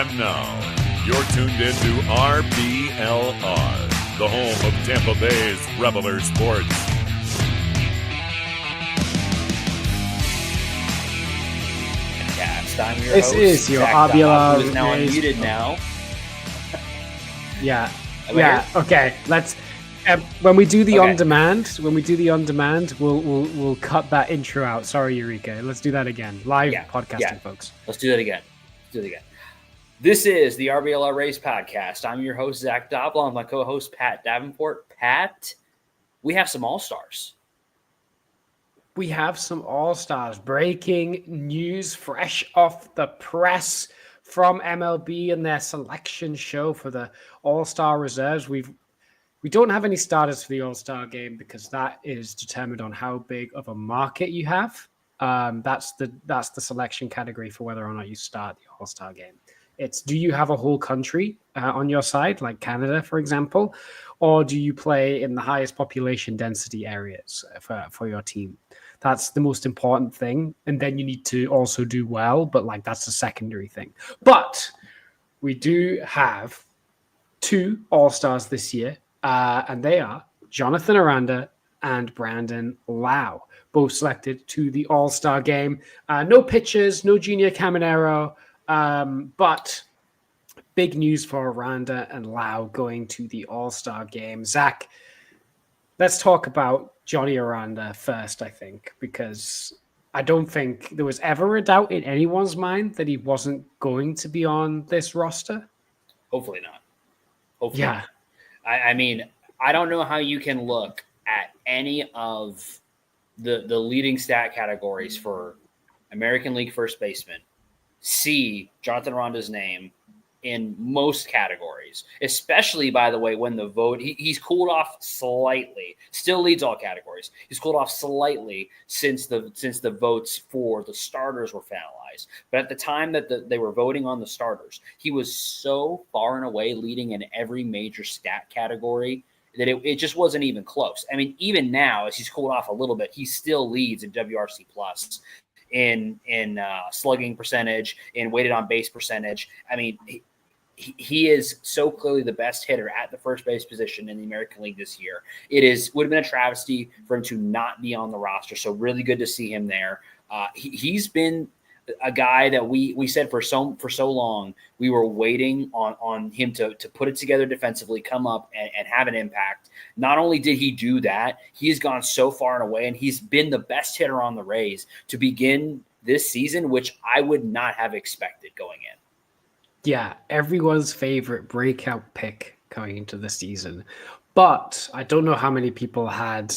And now, you're tuned into RBLR, the home of Tampa Bay's RBLR Sports. I'm your this host, is your Zack RBLR. Who is now unmuted now. Yeah. Here? Okay. Let's. When we do the on demand, we'll cut that intro out. Sorry, Eureka. Let's do that again. Live podcasting, folks. Let's do that again. This is the RBLR Race Podcast. I'm your host, Zach Littell, and my co-host, Pat Davenport. Pat, we have some all-stars. We have some all-stars. Breaking news, fresh off the press from MLB and their selection show for the all-star reserves. We don't have any starters for the all-star game because that is determined on how big of a market you have. That's the selection category for whether or not you start the all-star game. It's, do you have a whole country on your side, like Canada, for example, or do you play in the highest population density areas for your team? That's the most important thing. And then you need to also do well, but like that's a secondary thing. But we do have two all-stars this year, and they are Jonathan Aranda and Brandon Lowe, both selected to the all-star game. No pitchers, no Junior Caminero, but big news for Aranda and Lowe going to the all-star game. Zach, let's talk about Johnny Aranda first, I think, because I don't think there was ever a doubt in anyone's mind that he wasn't going to be on this roster. Hopefully not. Not. I mean, I don't know how you can look at any of the leading stat categories for American League first baseman, see Jonathan Aranda's name in most categories, especially, by the way, when the vote, he's cooled off slightly, still leads all categories. He's cooled off slightly since the votes for the starters were finalized. But at the time that they were voting on the starters, he was so far and away leading in every major stat category that it just wasn't even close. I mean, even now, as he's cooled off a little bit, he still leads in WRC plus, in slugging percentage, in weighted on base percentage. I mean, he is so clearly the best hitter at the first base position in the American League this year. Would have been a travesty for him to not be on the roster. So really good to see him there. He's been a guy that we said for so long we were waiting on him to put it together defensively, come up and have an impact. Not only did he do that, he's gone so far and away, and he's been the best hitter on the Rays to begin this season, which I would not have expected going in. Yeah, everyone's favorite breakout pick coming into the season. But I don't know how many people had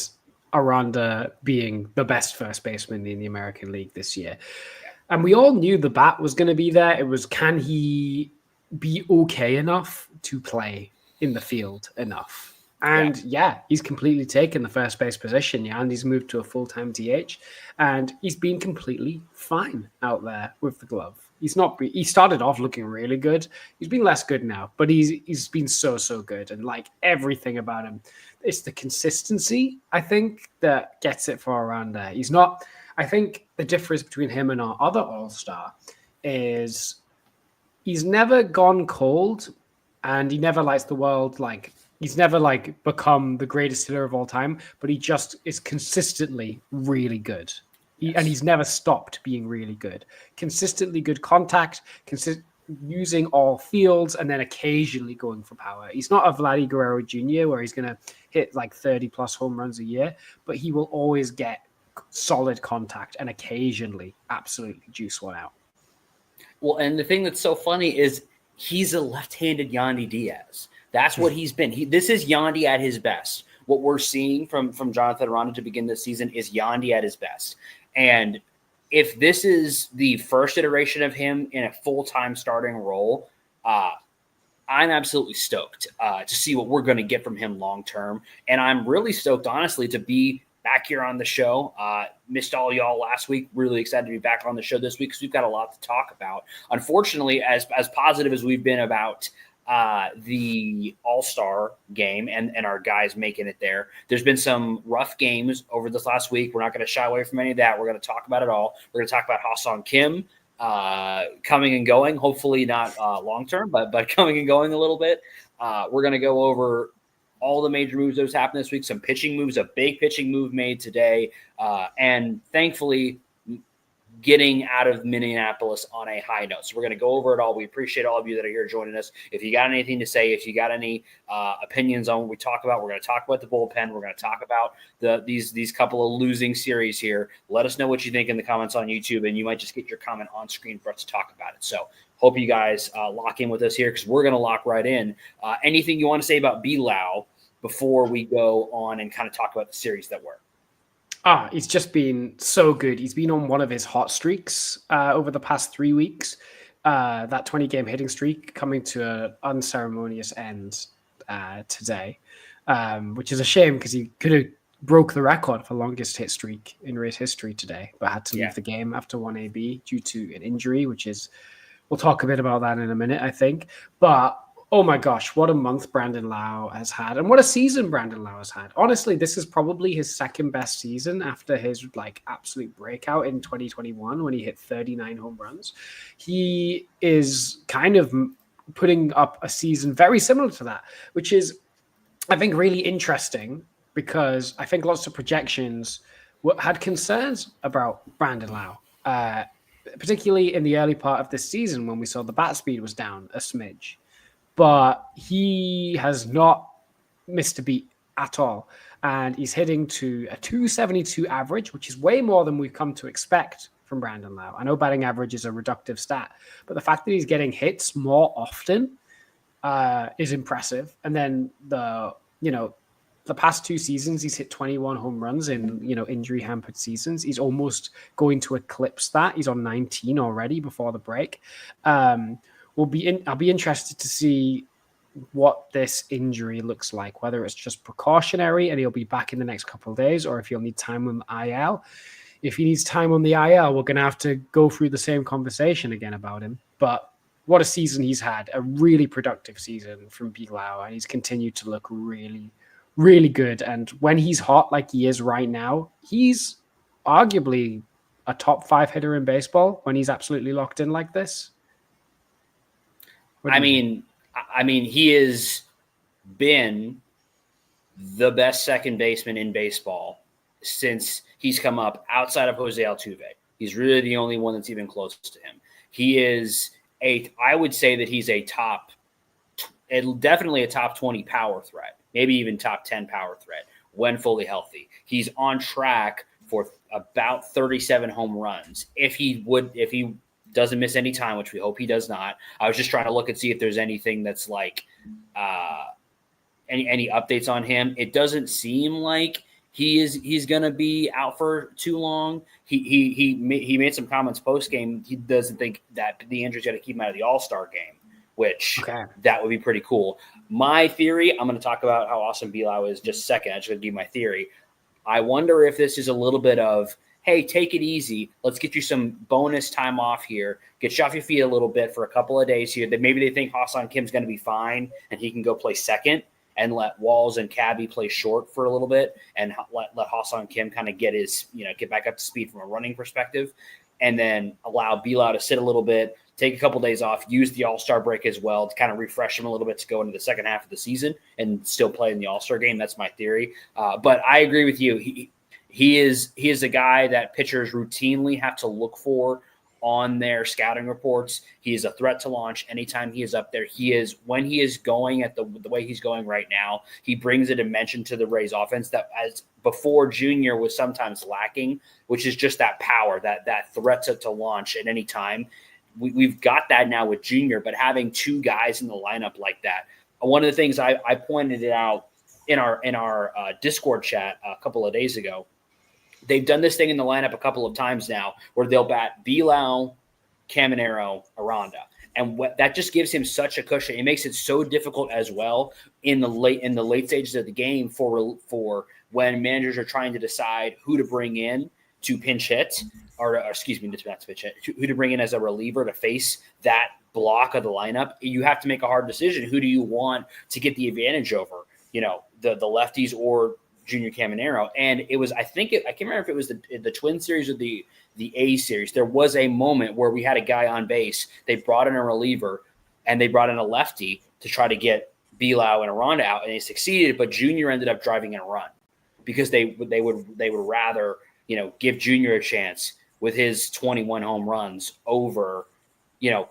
Aranda being the best first baseman in the American League this year. And we all knew the bat was going to be there. It was, can he be okay enough to play in the field enough? And he's completely taken the first base position. And he's moved to a full-time DH. And he's been completely fine out there with the glove. He started off looking really good. He's been less good now, but he's been so good. And like everything about him, it's the consistency, I think, that gets it for Aranda. I think the difference between him and our other all-star is he's never gone cold, and he never lights the world. Like, he's never like become the greatest hitter of all time, but he just is consistently really good. And he's never stopped being really good. Consistently good contact, using all fields, and then occasionally going for power. He's not a Vladdy Guerrero Jr. where he's going to hit like 30-plus home runs a year, but he will always get solid contact and occasionally absolutely juice one out. Well, and the thing that's so funny is he's a left-handed Yandy Diaz. That's what he's been. This is Yandy at his best. What we're seeing from Jonathan Aranda to begin this season is Yandy at his best. And if this is the first iteration of him in a full-time starting role, I'm absolutely stoked to see what we're going to get from him long-term. And I'm really stoked, honestly, to be back here on the show. Missed all y'all last week. Really excited to be back on the show this week because we've got a lot to talk about. Unfortunately, as positive as we've been about the All-Star game and our guys making it there, there's been some rough games over this last week. We're not going to shy away from any of that. We're going to talk about it all. We're going to talk about Ha-Seong Kim, coming and going. Hopefully not long term, but coming and going a little bit. We're going to go over all the major moves that was happening this week. Some pitching moves, a big pitching move made today, and thankfully getting out of Minneapolis on a high note. So we're going to go over it all. We appreciate all of you that are here joining us. If you got anything to say, if you got any opinions on what we talk about, we're going to talk about the bullpen. We're going to talk about these couple of losing series here. Let us know what you think in the comments on YouTube, and you might just get your comment on screen for us to talk about it. So hope you guys lock in with us here, because we're going to lock right in. Anything you want to say about BLowe before we go on and kind of talk about the series that were? He's just been so good. He's been on one of his hot streaks over the past 3 weeks. That 20-game hitting streak coming to an unceremonious end today, which is a shame because he could have broke the record for longest hit streak in race history today, but had to leave the game after 1 AB due to an injury, we'll talk a bit about that in a minute, I think. But oh my gosh, what a month Brandon Lowe has had, and what a season Brandon Lowe has had. Honestly, this is probably his second best season after his absolute breakout in 2021 when he hit 39 home runs. He is kind of putting up a season very similar to that, which is, I think, really interesting, because I think lots of projections had concerns about Brandon Lowe, particularly in the early part of this season when we saw the bat speed was down a smidge. But he has not missed a beat at all. And he's hitting to a 272 average, which is way more than we've come to expect from Brandon Lowe. I know batting average is a reductive stat, but the fact that he's getting hits more often is impressive. And then the past 2 seasons, he's hit 21 home runs in, injury hampered seasons. He's almost going to eclipse that. He's on 19 already before the break. I'll be interested to see what this injury looks like, whether it's just precautionary and he'll be back in the next couple of days, or if he'll need time on the IL. If he needs time on the IL, we're going to have to go through the same conversation again about him. But what a season he's had, a really productive season from BLowe, and he's continued to look really, really good. And when he's hot like he is right now, he's arguably a top 5 hitter in baseball when he's absolutely locked in like this. I mean, he has been the best second baseman in baseball since he's come up outside of Jose Altuve. He's really the only one that's even close to him. He is I would say that he's definitely a top 20 power threat, maybe even top 10 power threat when fully healthy. He's on track for about 37 home runs. If he doesn't miss any time, which we hope he does not. I was just trying to look and see if there's anything that's any updates on him. It doesn't seem like he's going to be out for too long. He made some comments post game. He doesn't think that the injury's going to keep him out of the All-Star game, which that would be pretty cool. My theory, I'm going to talk about how awesome BLowe is just a second. I just going to give my theory. I wonder if this is a little bit of, hey, take it easy. Let's get you some bonus time off here. Get you off your feet a little bit for a couple of days here. That maybe they think Ha-Seong Kim's going to be fine and he can go play second, and let Walls and Cabby play short for a little bit, and let Ha-Seong Kim kind of get back up to speed from a running perspective, and then allow BLowe to sit a little bit, take a couple days off, use the All-Star break as well to kind of refresh him a little bit to go into the second half of the season and still play in the All-Star game. That's my theory. But I agree with you. He is a guy that pitchers routinely have to look for on their scouting reports. He is a threat to launch anytime he is up there. When he is going at the way he's going right now, he brings a dimension to the Rays offense that, as before, Junior was sometimes lacking, which is just that power, that threat to launch at any time. We've got that now with Junior, but having 2 guys in the lineup like that. One of the things I pointed it out in our Discord chat a couple of days ago. They've done this thing in the lineup a couple of times now where they'll bat BLowe, Caminero, Aranda. And that just gives him such a cushion. It makes it so difficult as well in the late stages of the game for when managers are trying to decide who to bring in to pinch hit, or excuse me, not to pinch hit, who to bring in as a reliever to face that block of the lineup. You have to make a hard decision. Who do you want to get the advantage over? The lefties or Junior Caminero. And it was, I can't remember if it was the Twin series or the the A series. There was a moment where we had a guy on base. They brought in a reliever, and they brought in a lefty to try to get BLowe and Aranda out, and they succeeded. But Junior ended up driving in a run because they would rather give Junior a chance with his 21 home runs over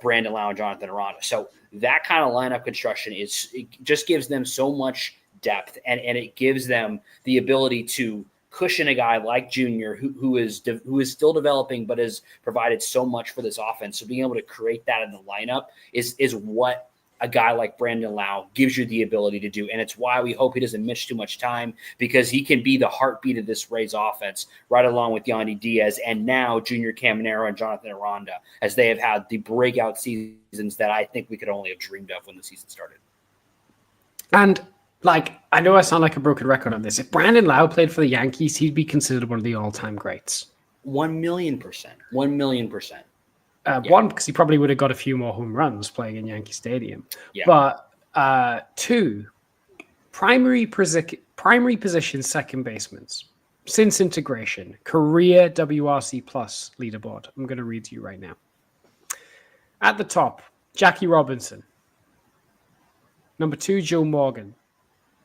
Brandon Lowe and Jonathan Aranda. So that kind of lineup construction it just gives them so much depth, and it gives them the ability to cushion a guy like Junior who is still developing but has provided so much for this offense. So being able to create that in the lineup is what a guy like Brandon Lowe gives you the ability to do. And it's why we hope he doesn't miss too much time, because he can be the heartbeat of this Rays offense right along with Yandy Diaz and now Junior Caminero and Jonathan Aranda, as they have had the breakout seasons that I think we could only have dreamed of when the season started. And I know I sound like a broken record on this. If Brandon Lowe played for the Yankees, he'd be considered one of the all-time greats. 1,000,000%. 1,000,000%. One, because he probably would have got a few more home runs playing in Yankee Stadium. Yeah. But two, primary position second basemen since integration, career WRC plus leaderboard. I'm going to read to you right now. At the top, Jackie Robinson. Number 2, Joe Morgan.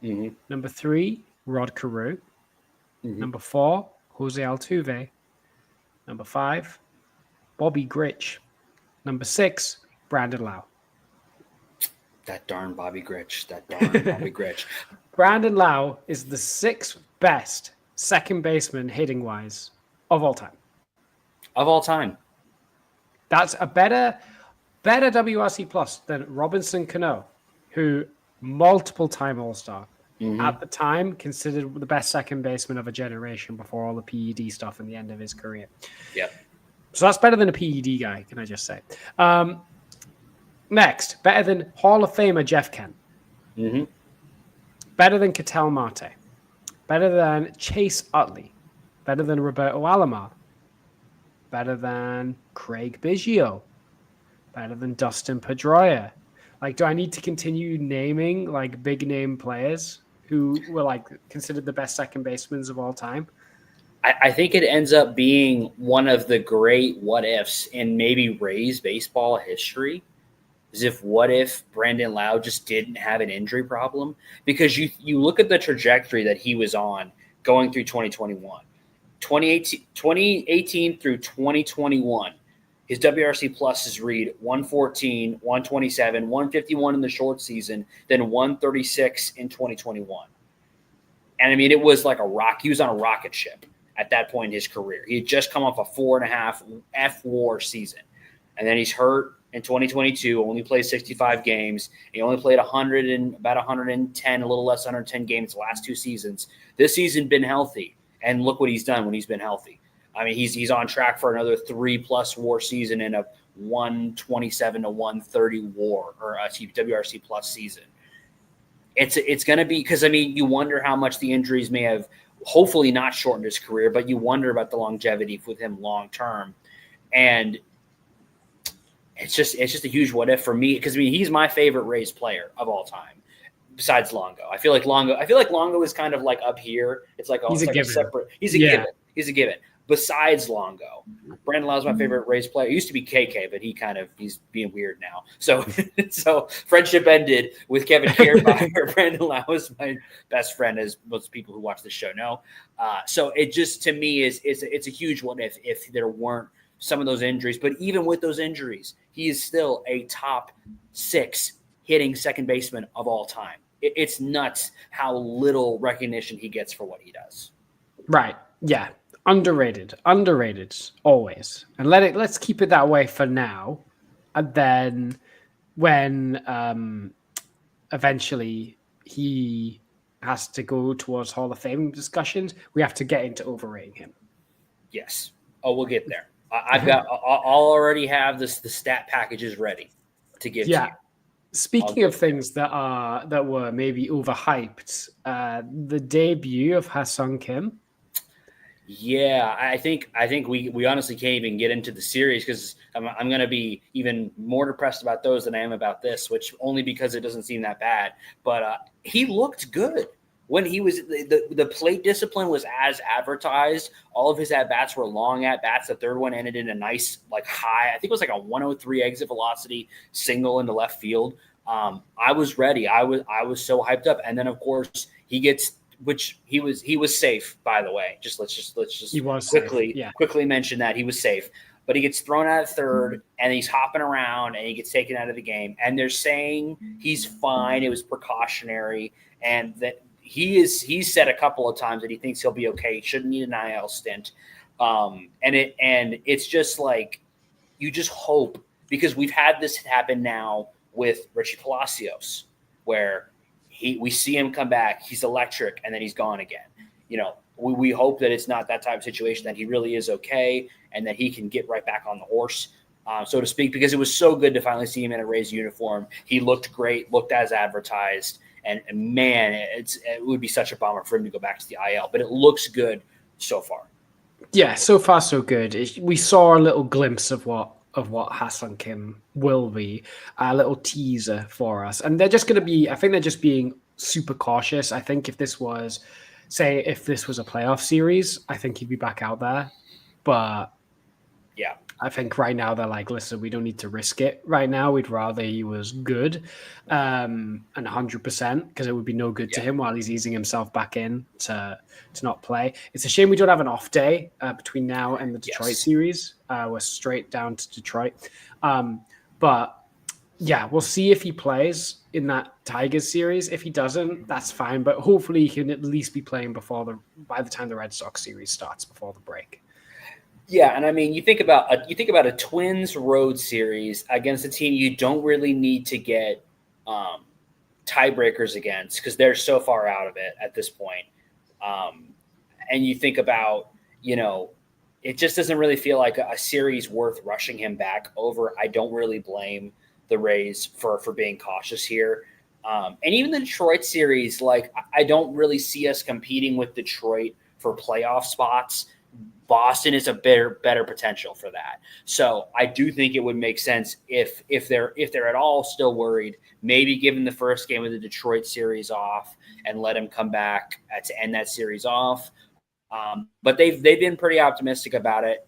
Mm-hmm. Number 3, Rod Carew. Mm-hmm. Number 4, Jose Altuve. Number 5, Bobby Grich. Number 6, Brandon Lowe. That darn Bobby Grich. That darn Bobby Grich. Brandon Lowe is the 6th best second baseman hitting-wise of all time. Of all time. That's a better WRC plus than Robinson Cano, who multiple-time All-Star. Mm-hmm. At the time, considered the best second baseman of a generation before all the PED stuff and the end of his career. Yep. So that's better than a PED guy, can I just say. Next, better than Hall of Famer Jeff Kent. Mm-hmm. Better than Ketel Marte. Better than Chase Utley. Better than Roberto Alomar. Better than Craig Biggio. Better than Dustin Pedroia. Do I need to continue naming big name players who were considered the best second basemen of all time? I think it ends up being one of the great what ifs in maybe Rays baseball history. What if Brandon Lowe just didn't have an injury problem? Because you look at the trajectory that he was on going through 2021. 2018 through 2021, his WRC pluses read 114, 127, 151 in the short season, then 136 in 2021. And I mean, it was like a rock. He was on a rocket ship at that point in his career. He had just come off a 4.5 F-WAR season. And then he's hurt in 2022, only played 65 games. He only played about 110, a little less than 110 games the last 2 seasons. This season been healthy. And look what he's done when he's been healthy. I mean, he's on track for another 3+ WAR season and a 127 to 130 WAR or WRC plus season. It's going to be, because I mean, you wonder how much the injuries may have hopefully not shortened his career, but you wonder about the longevity with him long term. And it's just a huge what if for me, because I mean, he's my favorite Rays player of all time. Besides Longo, I feel like Longo is kind of up here. It's like he's a given. He's a given. He's a given. Besides Longo, Brandon Lowe's my favorite Rays player. It used to be KK, but he's being weird now. So friendship ended with Kevin Kiermaier. Brandon Lowe is my best friend, as most people who watch the show know. So it just, to me, it's a huge one if there weren't some of those injuries. But even with those injuries, he is still a top 6 hitting second baseman of all time. It's nuts how little recognition he gets for what he does. Right. Yeah. Underrated always. And let's keep it that way for now. And then when eventually he has to go towards Hall of Fame discussions, we have to get into overrating him. Yes. Oh, we'll get there. I'll already have the stat packages ready to give to you. Speaking of things that were maybe overhyped, the debut of Ha-Seong Kim. Yeah, I think we honestly can't even get into the series because I'm going to be even more depressed about those than I am about this, which only because it doesn't seem that bad. But he looked good when he was the plate discipline was as advertised. All of his at-bats were long at-bats. The third one ended in a nice, like, high, I think it was like a 103 exit velocity single into left field. I was ready. I was so hyped up. And then, of course, he gets, which he was safe, by the way. Let's quickly mention that he was safe. But he gets thrown out at third, and he's hopping around, and he gets taken out of the game. And they're saying he's fine. It was precautionary, and that he's said a couple of times that he thinks he'll be okay. He shouldn't need an IL stint. And it's just like, you just hope, because we've had this happen now with Richie Palacios, where we see him come back, he's electric, and then he's gone again. You know, we hope that it's not that type of situation, that he really is okay and that he can get right back on the horse, so to speak, because it was so good to finally see him in a Rays uniform. He looked great, looked as advertised, and man, it would be such a bummer for him to go back to the IL, but it looks good so far. Yeah, so far so good. We saw a little glimpse of what Ha-Seong Kim will be, a little teaser for us. And they're just going to be, I think they're just being super cautious. I think if this was a playoff series, I think he'd be back out there. But yeah, I think right now they're like, listen, we don't need to risk it right now. We'd rather he was good and 100%, because it would be no good to him while he's easing himself back in to not play. It's a shame we don't have an off day between now and the Detroit series. We're straight down to Detroit. But yeah, we'll see if he plays in that Tigers series. If he doesn't, that's fine. But hopefully he can at least be playing by the time the Red Sox series starts, before the break. Yeah, and I mean, you think about a Twins road series against a team you don't really need to get tiebreakers against, because they're so far out of it at this point. And you think about, you know, it just doesn't really feel like a series worth rushing him back over. I don't really blame the Rays for being cautious here. And even the Detroit series, like, I don't really see us competing with Detroit for playoff spots. Boston is a better potential for that. So I do think it would make sense if they're at all still worried, maybe giving the first game of the Detroit series off and let him come back to end that series off. But they've been pretty optimistic about it.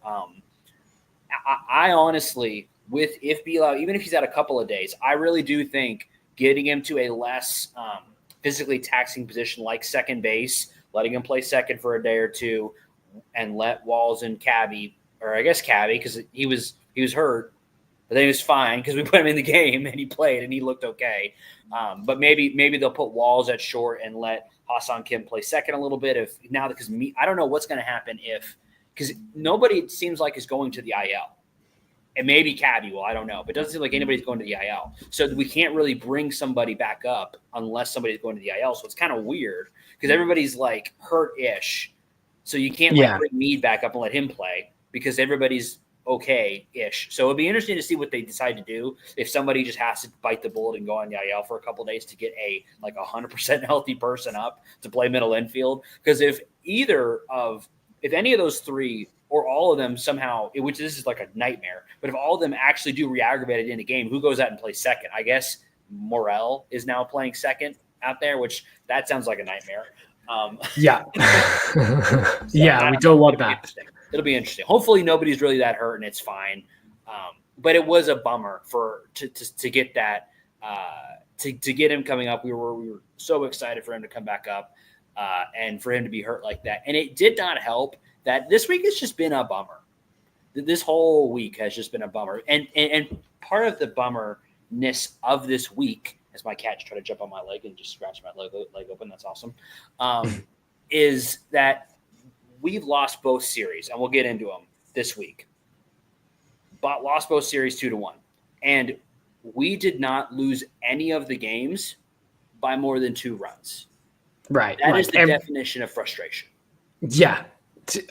I honestly, if BLowe, even if he's had a couple of days, I really do think getting him to a less physically taxing position like second base, letting him play second for a day or two, and let Walls and Cabby, or I guess Cabby, because he was hurt, but then he was fine because we put him in the game and he played and he looked okay. But maybe they'll put Walls at short and let Ha-Seong Kim play second a little bit. Because I don't know what's going to happen because nobody, it seems like, is going to the IL. And maybe Cabby will, I don't know. But it doesn't seem like anybody's going to the IL. So we can't really bring somebody back up unless somebody's going to the IL. So it's kind of weird because everybody's like hurt-ish. So you can't bring Meade back up and let him play because everybody's okay-ish. So it'll be interesting to see what they decide to do if somebody just has to bite the bullet and go on the IL for a couple of days to get a 100% healthy person up to play middle infield. Because if any of those three or all of them somehow, which this is like a nightmare, but if all of them actually do re-aggravate it in a game, who goes out and plays second? I guess Morel is now playing second out there, which that sounds like a nightmare. We don't want that. It'll be interesting. Hopefully nobody's really that hurt and it's fine. But it was a bummer to get that to get him coming up. We were so excited for him to come back up and for him to be hurt like that. And it did not help that this week has just been a bummer. This whole week has just been a bummer. And part of the bummerness of this week, as my cat tried to jump on my leg and just scratch my leg open. That's awesome. Is that we've lost both series, and we'll get into them this week. But lost both series 2-1. And we did not lose any of the games by more than 2 runs. Right. That is the definition of frustration. Yeah.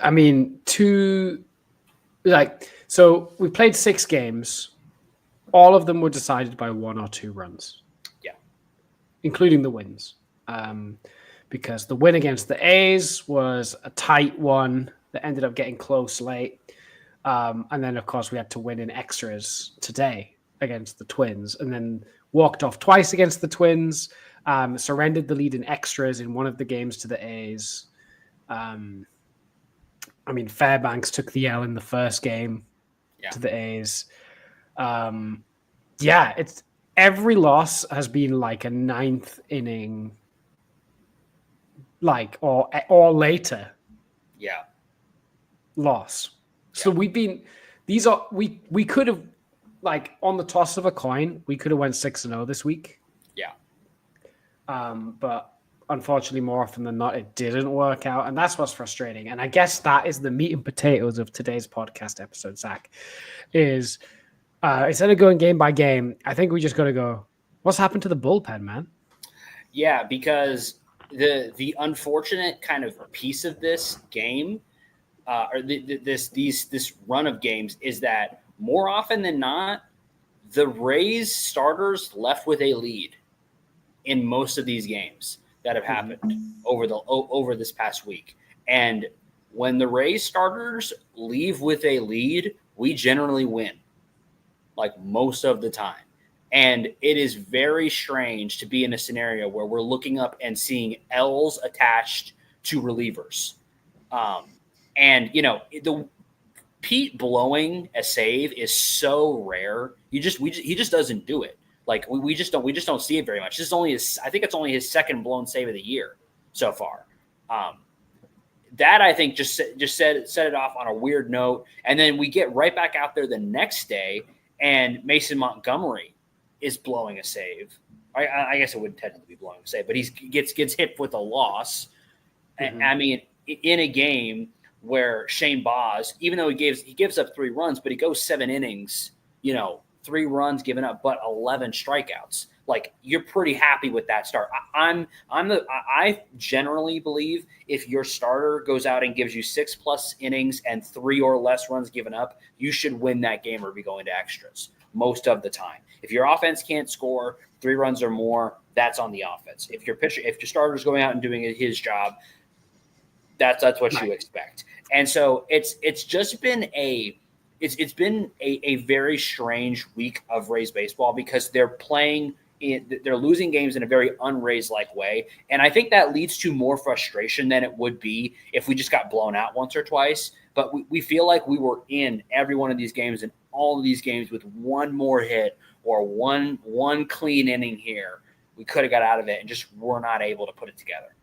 I mean, so we played 6 games. All of them were decided by 1 or 2 runs. Including the wins, because the win against the A's was a tight one that ended up getting close late. And then, of course, we had to win in extras today against the Twins, and then walked off twice against the Twins, surrendered the lead in extras in one of the games to the A's. Fairbanks took the L in the first game to the A's. It's every loss has been like a ninth inning, like or later. Yeah. Loss. So we could have, like, on the toss of a coin, we could have went 6-0 this week. Yeah. But unfortunately, more often than not, it didn't work out. And that's what's frustrating. And I guess that is the meat and potatoes of today's podcast episode, Zach, is instead of going game by game, I think we just got to go, what's happened to the bullpen, man? Yeah, because the unfortunate kind of piece of this game, this run of games, is that more often than not, the Rays starters left with a lead in most of these games that have happened over this past week. And when the Rays starters leave with a lead, we generally win, like most of the time. And it is very strange to be in a scenario where we're looking up and seeing L's attached to relievers. And, you know, the Pete blowing a save is so rare. He just doesn't do it. Like we just don't see it very much. I think it's only his second blown save of the year so far. That I think just set it off on a weird note. And then we get right back out there the next day, and Mason Montgomery is blowing a save. I guess it wouldn't technically be blowing a save, but he gets hit with a loss. Mm-hmm. I mean, in a game where Shane Baz, even though he gives up 3 runs, but he goes 7 innings, 3 runs given up, but 11 strikeouts. Like, you're pretty happy with that start. I generally believe if your starter goes out and gives you 6+ innings and 3 or less runs given up, you should win that game or be going to extras most of the time. If your offense can't score 3 runs or more, that's on the offense. If your starter's going out and doing his job, that's what you expect. And so it's been a very strange week of Rays baseball, because they're losing games in a very un-Rays-like way. And I think that leads to more frustration than it would be if we just got blown out once or twice. But we feel like we were in every one of these games and all of these games with one more hit or one clean inning here. We could have got out of it and just were not able to put it together.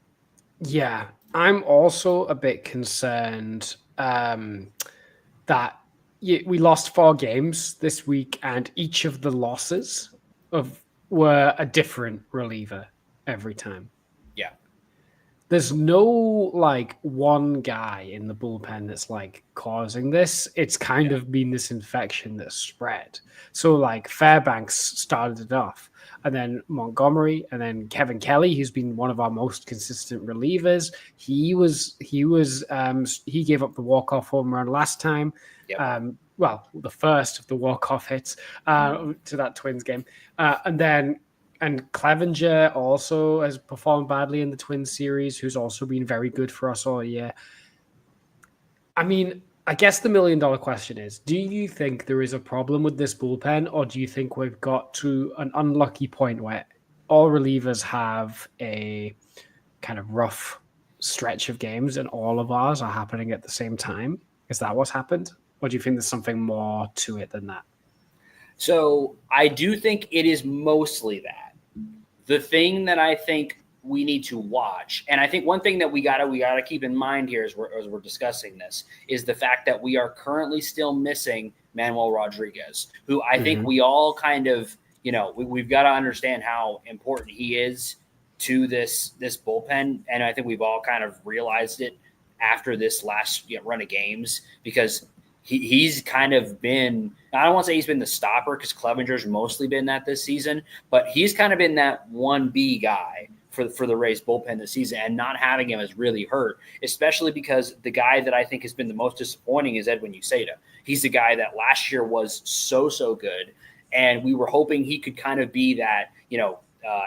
Yeah, I'm also a bit concerned that we lost 4 games this week, and each of the losses were a different reliever every time. Yeah. There's no, like, one guy in the bullpen that's, like, causing this. It's kind of been this infection that's spread. So, like, Fairbanks started it off, and then Montgomery, and then Kevin Kelly, who's been one of our most consistent relievers. He gave up the walk-off home run last time. Yep. The first of the walk-off hits to that Twins game. And Clevenger also has performed badly in the Twins series, who's also been very good for us all year. I mean, I guess the $1 million question is, do you think there is a problem with this bullpen, or do you think we've got to an unlucky point where all relievers have a kind of rough stretch of games and all of ours are happening at the same time? Is that what's happened? Or do you think there's something more to it than that? So I do think it is mostly that. The thing that I think we need to watch, and I think one thing that we gotta keep in mind here as we're discussing this, is the fact that we are currently still missing Manuel Rodriguez, who I think we all kind of, we've got to understand how important he is to this bullpen, and I think we've all kind of realized it after this last run of games, because he's kind of been, I don't want to say he's been the stopper, because Clevenger's mostly been that this season, but he's kind of been that 1B guy for the Rays bullpen this season, and not having him has really hurt, especially because the guy that I think has been the most disappointing is Edwin Uceta. He's the guy that last year was so good, and we were hoping he could kind of be that,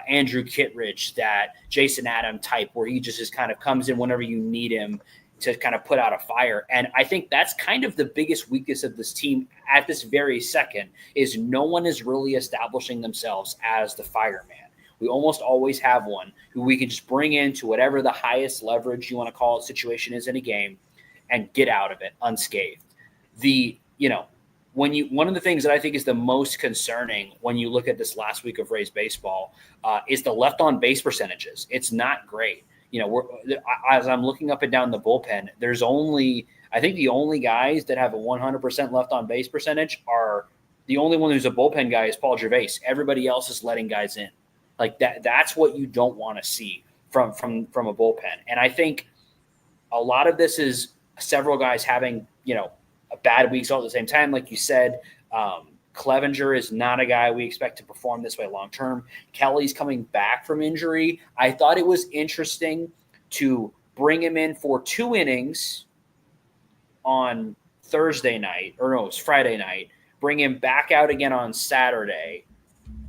Andrew Kittredge, that Jason Adam type, where he just kind of comes in whenever you need him to kind of put out a fire. And I think that's kind of the biggest weakness of this team at this very second, is no one is really establishing themselves as the fireman. We almost always have one who we can just bring into whatever the highest leverage you want to call it situation is in a game and get out of it unscathed. One of the things that I think is the most concerning when you look at this last week of Rays baseball is the left on base percentages. It's not great. As I'm looking up and down the bullpen, I think the only guys that have a 100% left on base percentage are the only one who's a bullpen guy is Paul Gervais. Everybody else is letting guys in like that. That's what you don't want to see from a bullpen. And I think a lot of this is several guys having, a bad week all at the same time. Like you said, Clevenger is not a guy we expect to perform this way long-term. Kelly's coming back from injury. I thought it was interesting to bring him in for 2 innings on Thursday night, or no, it was Friday night, bring him back out again on Saturday.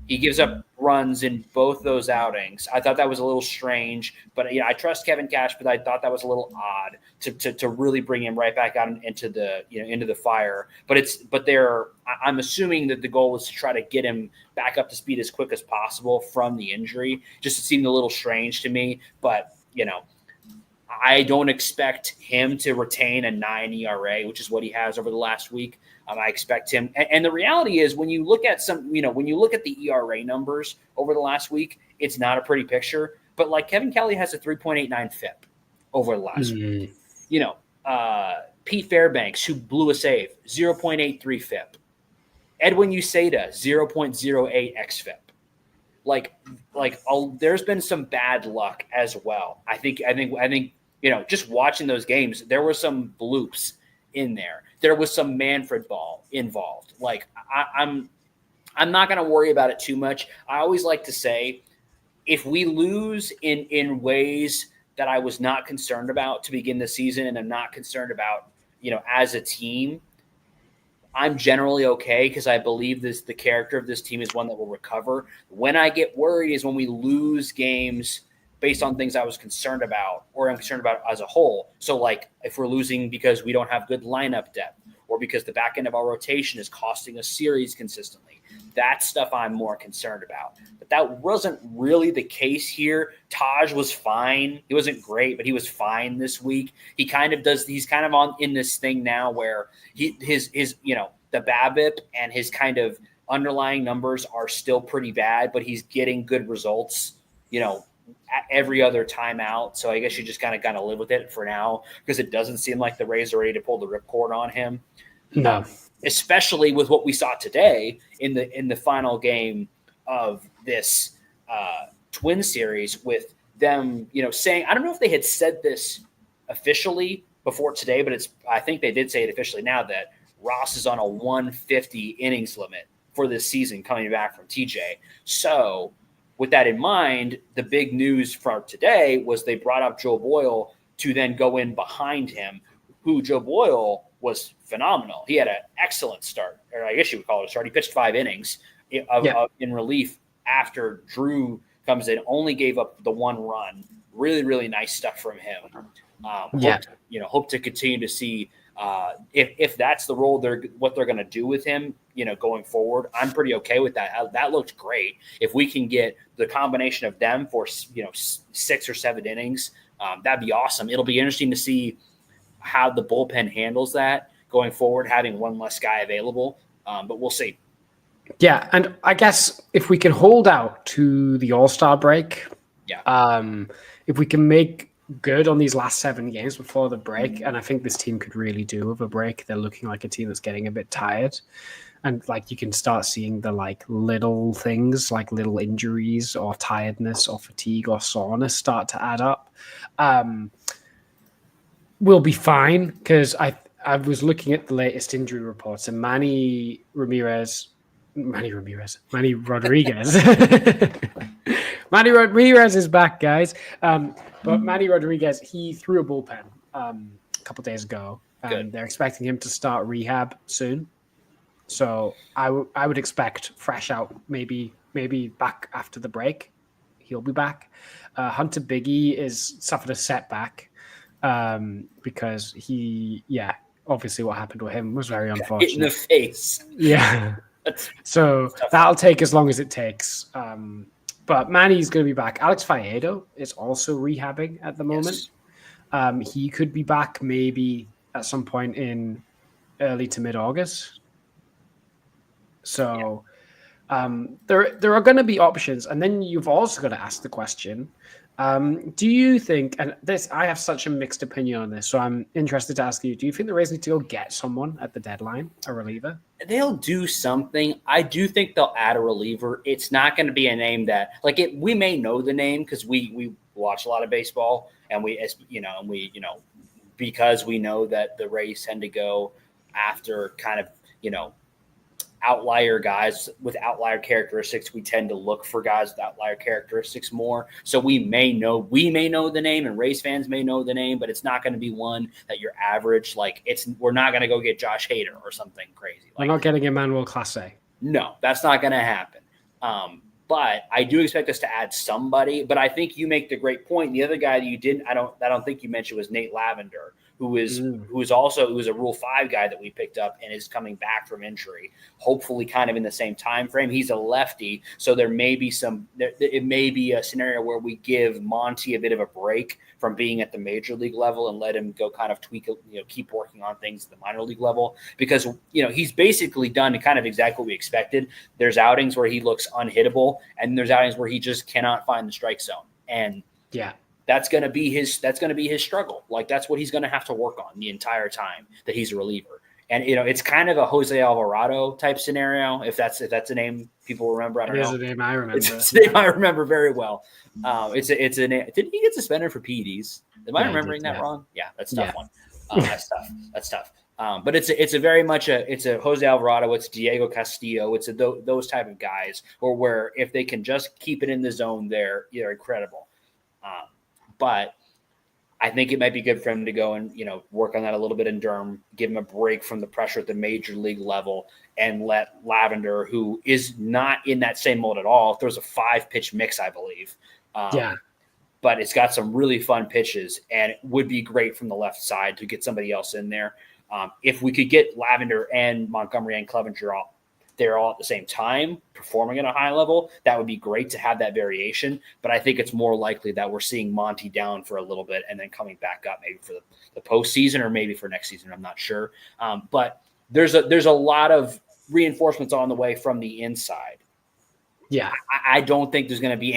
He gives up runs in both those outings. I thought that was a little strange, but I trust Kevin Cash, but I thought that was a little odd to really bring him right back out into the fire. I'm assuming that the goal was to try to get him back up to speed as quick as possible from the injury. Just it seemed a little strange to me, but I don't expect him to retain a 9 ERA, which is what he has over the last week. I expect him. And the reality is when you look at the ERA numbers over the last week, it's not a pretty picture. But like Kevin Kelly has a 3.89 FIP over the last week. Pete Fairbanks, who blew a save, 0.83 FIP. Edwin Uceda, 0.08 xFIP. There's been some bad luck as well. I think just watching those games, there were some bloops in there. There was some Manfred ball involved. I'm not going to worry about it too much. I always like to say, if we lose in ways that I was not concerned about to begin the season, and I'm not concerned about, as a team, I'm generally okay because I believe the character of this team is one that will recover. When I get worried is when we lose games based on things I was concerned about or I'm concerned about as a whole. So if we're losing because we don't have good lineup depth or because the back end of our rotation is costing us series consistently, that's stuff I'm more concerned about. But that wasn't really the case here. Taj was fine. He wasn't great, but he was fine this week. He's kind of on in this thing now where his the BABIP and his kind of underlying numbers are still pretty bad, but he's getting good results, every other time out. So I guess you just kind of got to live with it for now because it doesn't seem like the Rays are ready to pull the ripcord on him. No. Especially with what we saw today in the final game of this Twin series with them, saying, I don't know if they had said this officially before today, but I think they did say it officially now that Ross is on a 150 innings limit for this season coming back from TJ. So with that in mind, the big news for today was they brought up Joe Boyle to then go in behind him, who Joe Boyle was phenomenal. He had an excellent start, or I guess you would call it a start. He pitched 5 innings in relief after Drew comes in, only gave up the 1 run. Really, really nice stuff from him. Hope to continue to see if that's the role what they're going to do with him, going forward. I'm pretty okay with that. That looked great. If we can get the combination of them for 6 or 7 innings, that'd be awesome. It'll be interesting to see how the bullpen handles that going forward, having one less guy available. But we'll see. Yeah, and I guess if we can hold out to the All-Star break, if we can make good on these last 7 games before the break, and I think this team could really do with a break. They're looking like a team that's getting a bit tired, and you can start seeing the little things, like little injuries or tiredness or fatigue or soreness start to add up. We'll be fine because I was looking at the latest injury reports, and Manny Rodriguez. Manny Ramirez is back, guys. But Manny Rodriguez, he threw a bullpen a couple days ago, and they're expecting him to start rehab soon. So I would expect fresh out, maybe back after the break. He'll be back. Hunter Biggie suffered a setback because obviously what happened to him was very unfortunate. Hit in the face. Yeah. So that'll take as long as it takes. But Manny's going to be back. Alex Faedo is also rehabbing at the moment. Yes. He could be back maybe at some point in early to mid-August. So there are going to be options. And then you've also got to ask the question, do you think, and this, I have such a mixed opinion on this, so I'm interested to ask you, do you think the Rays need to go get someone at the deadline, a reliever? They'll do something. I do think they'll add a reliever. It's not going to be a name that, like, we may know the name because we watch a lot of baseball, and because we know that the Rays tend to go after kind of, outlier guys with outlier characteristics. We tend to look for guys with outlier characteristics more. So we may know the name, and Rays fans may know the name, but it's not going to be one that you're average. Like, we're not going to go get Josh Hader or something crazy. We're not getting Emmanuel Clase. No, that's not going to happen. But I do expect us to add somebody. But I think you make the great point. The other guy that you didn't, I don't think you mentioned, was Nate Lavender, who was a Rule 5 guy that we picked up and is coming back from injury, hopefully kind of in the same time frame. He's a lefty, so it may be a scenario where we give Monty a bit of a break from being at the major league level and let him go kind of tweak, keep working on things at the minor league level, because he's basically done kind of exactly what we expected. There's outings where he looks unhittable, and there's outings where he just cannot find the strike zone, and that's going to be his struggle. Like, that's what he's going to have to work on the entire time that he's a reliever. And, it's kind of a Jose Alvarado type scenario. If that's a name people remember, I don't know. It is a name I remember. It's a name I remember very well. It's a name. Didn't he get suspended for PEDs? Am I remembering that wrong? Yeah, that's a tough one. That's tough. But it's a very much it's a Jose Alvarado. It's Diego Castillo. It's those type of guys, or where if they can just keep it in the zone, they're incredible. But I think it might be good for him to go and, work on that a little bit in Durham, give him a break from the pressure at the major league level, and let Lavender, who is not in that same mold at all. There's a 5-pitch mix, I believe. But it's got some really fun pitches, and it would be great from the left side to get somebody else in there. If we could get Lavender and Montgomery and Clevenger they're all at the same time performing at a high level, that would be great to have that variation. But I think it's more likely that we're seeing Monty down for a little bit and then coming back up maybe for the postseason or maybe for next season. I'm not sure. But there's a lot of reinforcements on the way from the inside. Yeah. I don't think there's going to be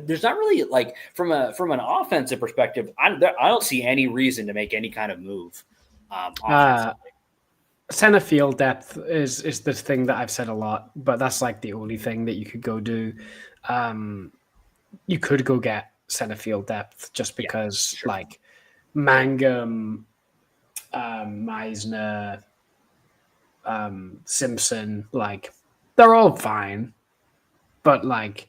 there's not really, like, from an offensive perspective, I don't see any reason to make any kind of move. Center field depth is the thing that I've said a lot, but that's like the only thing that you could go do. You could go get center field depth just because, like, Mangum, Meisner, Simpson, like, they're all fine, but, like,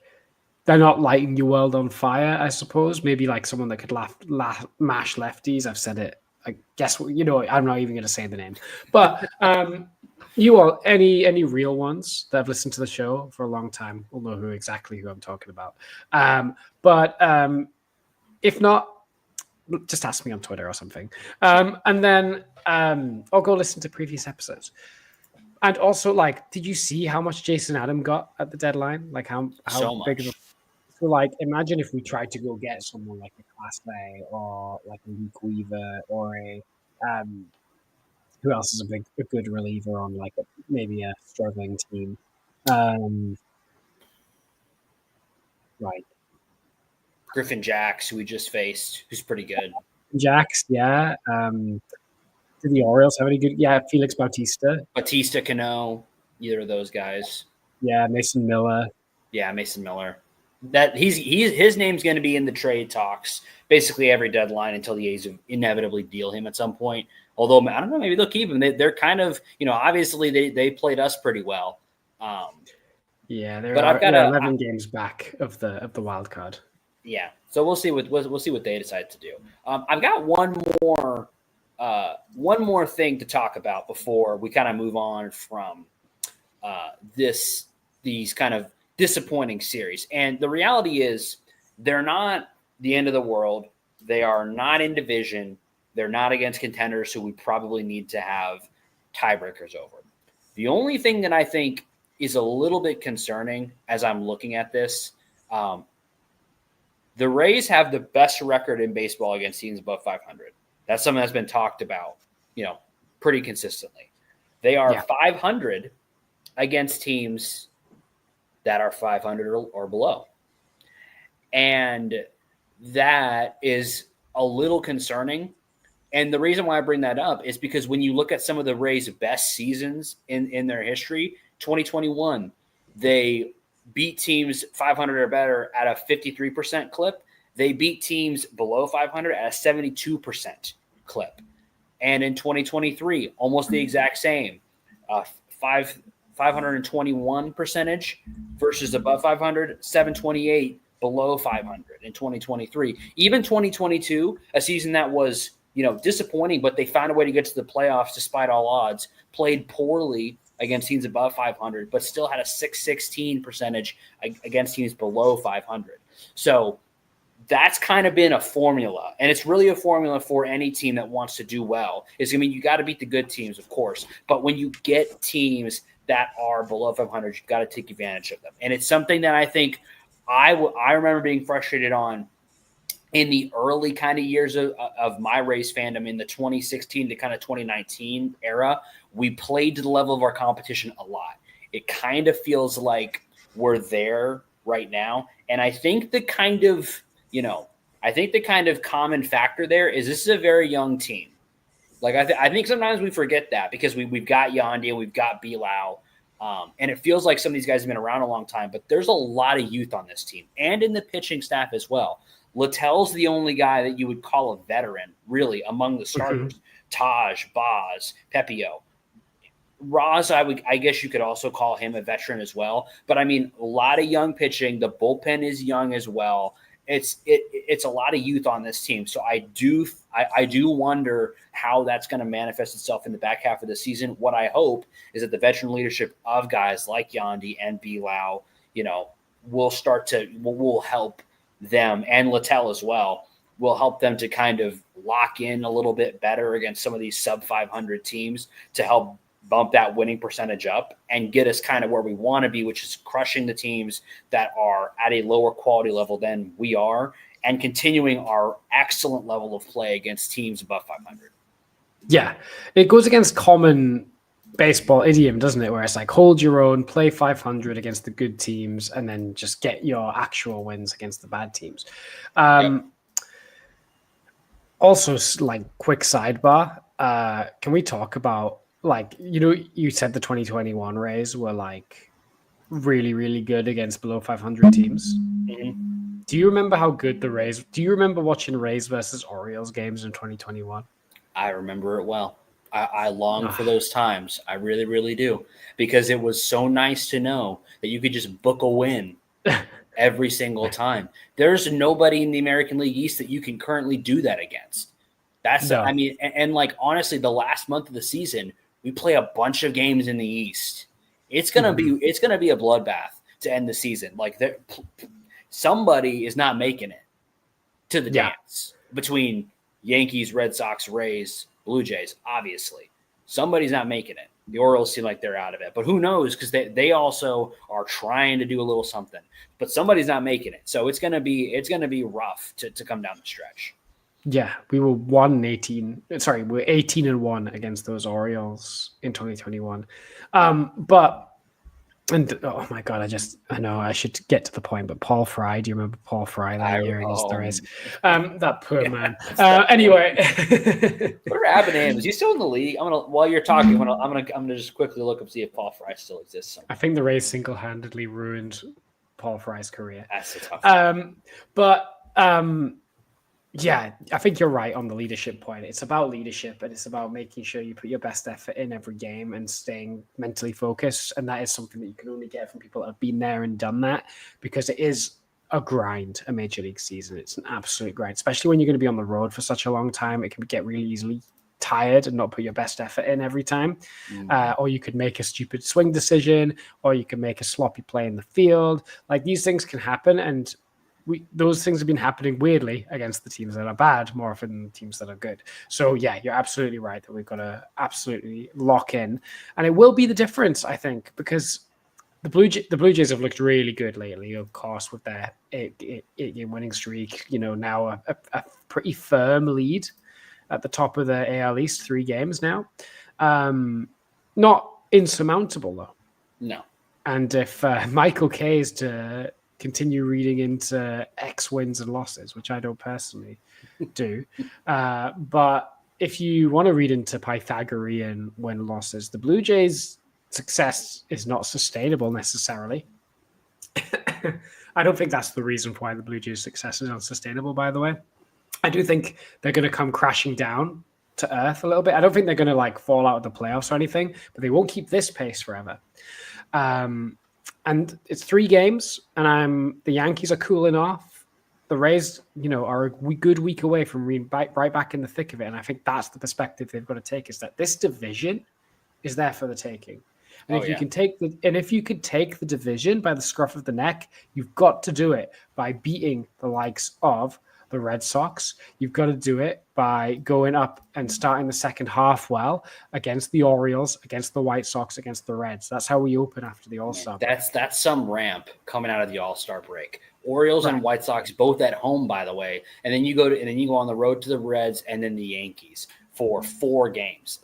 they're not lighting your world on fire, I suppose. Maybe, like, someone that could mash lefties. I've said it. I guess, I'm not even going to say the name. But you all, any real ones that have listened to the show for a long time will know who I'm talking about. But if not, just ask me on Twitter or something. And then I'll go listen to previous episodes. And also, like, did you see how much Jason Adam got at the deadline? Like, how so big of a... So, like, imagine if we tried to go get someone like a Class A or like a Luke Weaver or a who else is a good reliever on, like, maybe a struggling team. Right. Griffin Jacks, who we just faced, who's pretty good. Jacks, yeah. Do the Orioles have any good? Yeah, Felix Bautista. Bautista, Cano, either of those guys. Yeah, Mason Miller. Yeah, Mason Miller. That his name's going to be in the trade talks basically every deadline until the A's inevitably deal him at some point. Although, I don't know, maybe they'll keep him. They're kind of, obviously they played us pretty well. They're 11 games back of the wild card. Yeah, so we'll see what they decide to do. I've got one more thing to talk about before we kind of move on from these kind of disappointing series. And the reality is they're not the end of the world. They are not in division. They're not against contenders who we probably need to have tiebreakers over. The only thing that I think is a little bit concerning as I'm looking at this, The Rays have the best record in baseball against teams above 500. That's something that's been talked about, pretty consistently. They are 500 against teams that are 500 or below. And that is a little concerning. And the reason why I bring that up is because when you look at some of the Rays' best seasons in their history, 2021, they beat teams 500 or better at a 53% clip. They beat teams below 500 at a 72% clip. And in 2023, almost the exact same, 521 percentage versus above 500, 728 below 500 in 2023. Even 2022, a season that was, disappointing, but they found a way to get to the playoffs despite all odds, played poorly against teams above 500, but still had a 616 percentage against teams below 500. So that's kind of been a formula, and it's really a formula for any team that wants to do well. You got to beat the good teams, of course, but when you get teams that are below 500, you've got to take advantage of them. And it's something that I think I remember being frustrated on in the early kind of years of my Rays fandom in the 2016 to kind of 2019 era. We played to the level of our competition a lot. It kind of feels like we're there right now. And I think the kind of common factor there is this is a very young team. Like I think sometimes we forget that because we've got Yandy and we've got BLowe. And it feels like some of these guys have been around a long time, but there's a lot of youth on this team and in the pitching staff as well. Littell's the only guy that you would call a veteran, really, among the starters. Mm-hmm. Taj, Boz, Pepio. Roz, I guess you could also call him a veteran as well. But, a lot of young pitching. The bullpen is young as well. It's a lot of youth on this team. So I do wonder how that's going to manifest itself in the back half of the season. What I hope is that the veteran leadership of guys like Yandy and BLowe, will help them, and Littell as well, will help them to kind of lock in a little bit better against some of these sub 500 teams to help bump that winning percentage up and get us kind of where we want to be, which is crushing the teams that are at a lower quality level than we are and continuing our excellent level of play against teams above 500. Yeah, it goes against common baseball idiom, doesn't it? Where it's like hold your own, play 500 against the good teams, and then just get your actual wins against the bad teams. Also, quick sidebar, can we talk about you said the 2021 Rays were really, really good against below 500 teams. Mm-hmm. Do you remember how good the Rays? Do you remember watching Rays versus Orioles games in 2021? I remember it well. I long for those times. I really, really do. Because it was so nice to know that you could just book a win every single time. There's nobody in the American League East that you can currently do that against. Honestly, the last month of the season, we play a bunch of games in the East. It's gonna be a bloodbath to end the season. Somebody is not making it to the dance between Yankees, Red Sox, Rays, Blue Jays, obviously. Somebody's not making it. The Orioles seem like they're out of it. But who knows, because they also are trying to do a little something. But somebody's not making it. So it's gonna be rough to come down the stretch. Yeah, we were 18-1 against those Orioles in 2021. And oh my God, I know I should get to the point, but Paul Fry, do you remember Paul Fry that year against the Rays? That poor man. Anyway. What happened to him? Is he still in the league? While you're talking, I'm gonna just quickly look up, see if Paul Fry still exists somewhere. I think the Rays single-handedly ruined Paul Fry's career. That's a tough yeah, I think you're right on the leadership point. It's about leadership, and it's about making sure you put your best effort in every game and staying mentally focused. And that is something that you can only get from people that have been there and done that, because it is a grind, a major league season. It's an absolute grind, especially when you're going to be on the road for such a long time. It can get really easily tired and not put your best effort in every time. Or you could make a stupid swing decision, or you can make a sloppy play in the field. These things can happen, and those things have been happening weirdly against the teams that are bad more often than teams that are good. So yeah, you're absolutely right that we've got to absolutely lock in, and it will be the difference, I think, because The Blue Jays have looked really good lately, of course, with their eight-game winning streak. Now a pretty firm lead at the top of the AL East, 3 games now. Not insurmountable, though. No. And if Michael K is to continue reading into X wins and losses, which I don't personally do, but if you want to read into Pythagorean win losses, the Blue Jays' success is not sustainable necessarily. I don't think that's the reason why the Blue Jays' success is unsustainable, by the way. I do think they're going to come crashing down to earth a little bit. I don't think they're going to fall out of the playoffs or anything, but they won't keep this pace forever. And it's 3 games, and the Yankees are cooling off. The Rays, are a good week away from being right back in the thick of it. And I think that's the perspective they've got to take, is that this division is there for the taking. And if you can take the division by the scruff of the neck, you've got to do it by beating the likes of the Red Sox. You've got to do it by going up and starting the second half well against the Orioles, against the White Sox, against the Reds. That's how we open after the All-Star break. That's some ramp coming out of the All-Star break. Orioles and White Sox both at home, by the way, and then you go on the road to the Reds and then the Yankees for 4 games.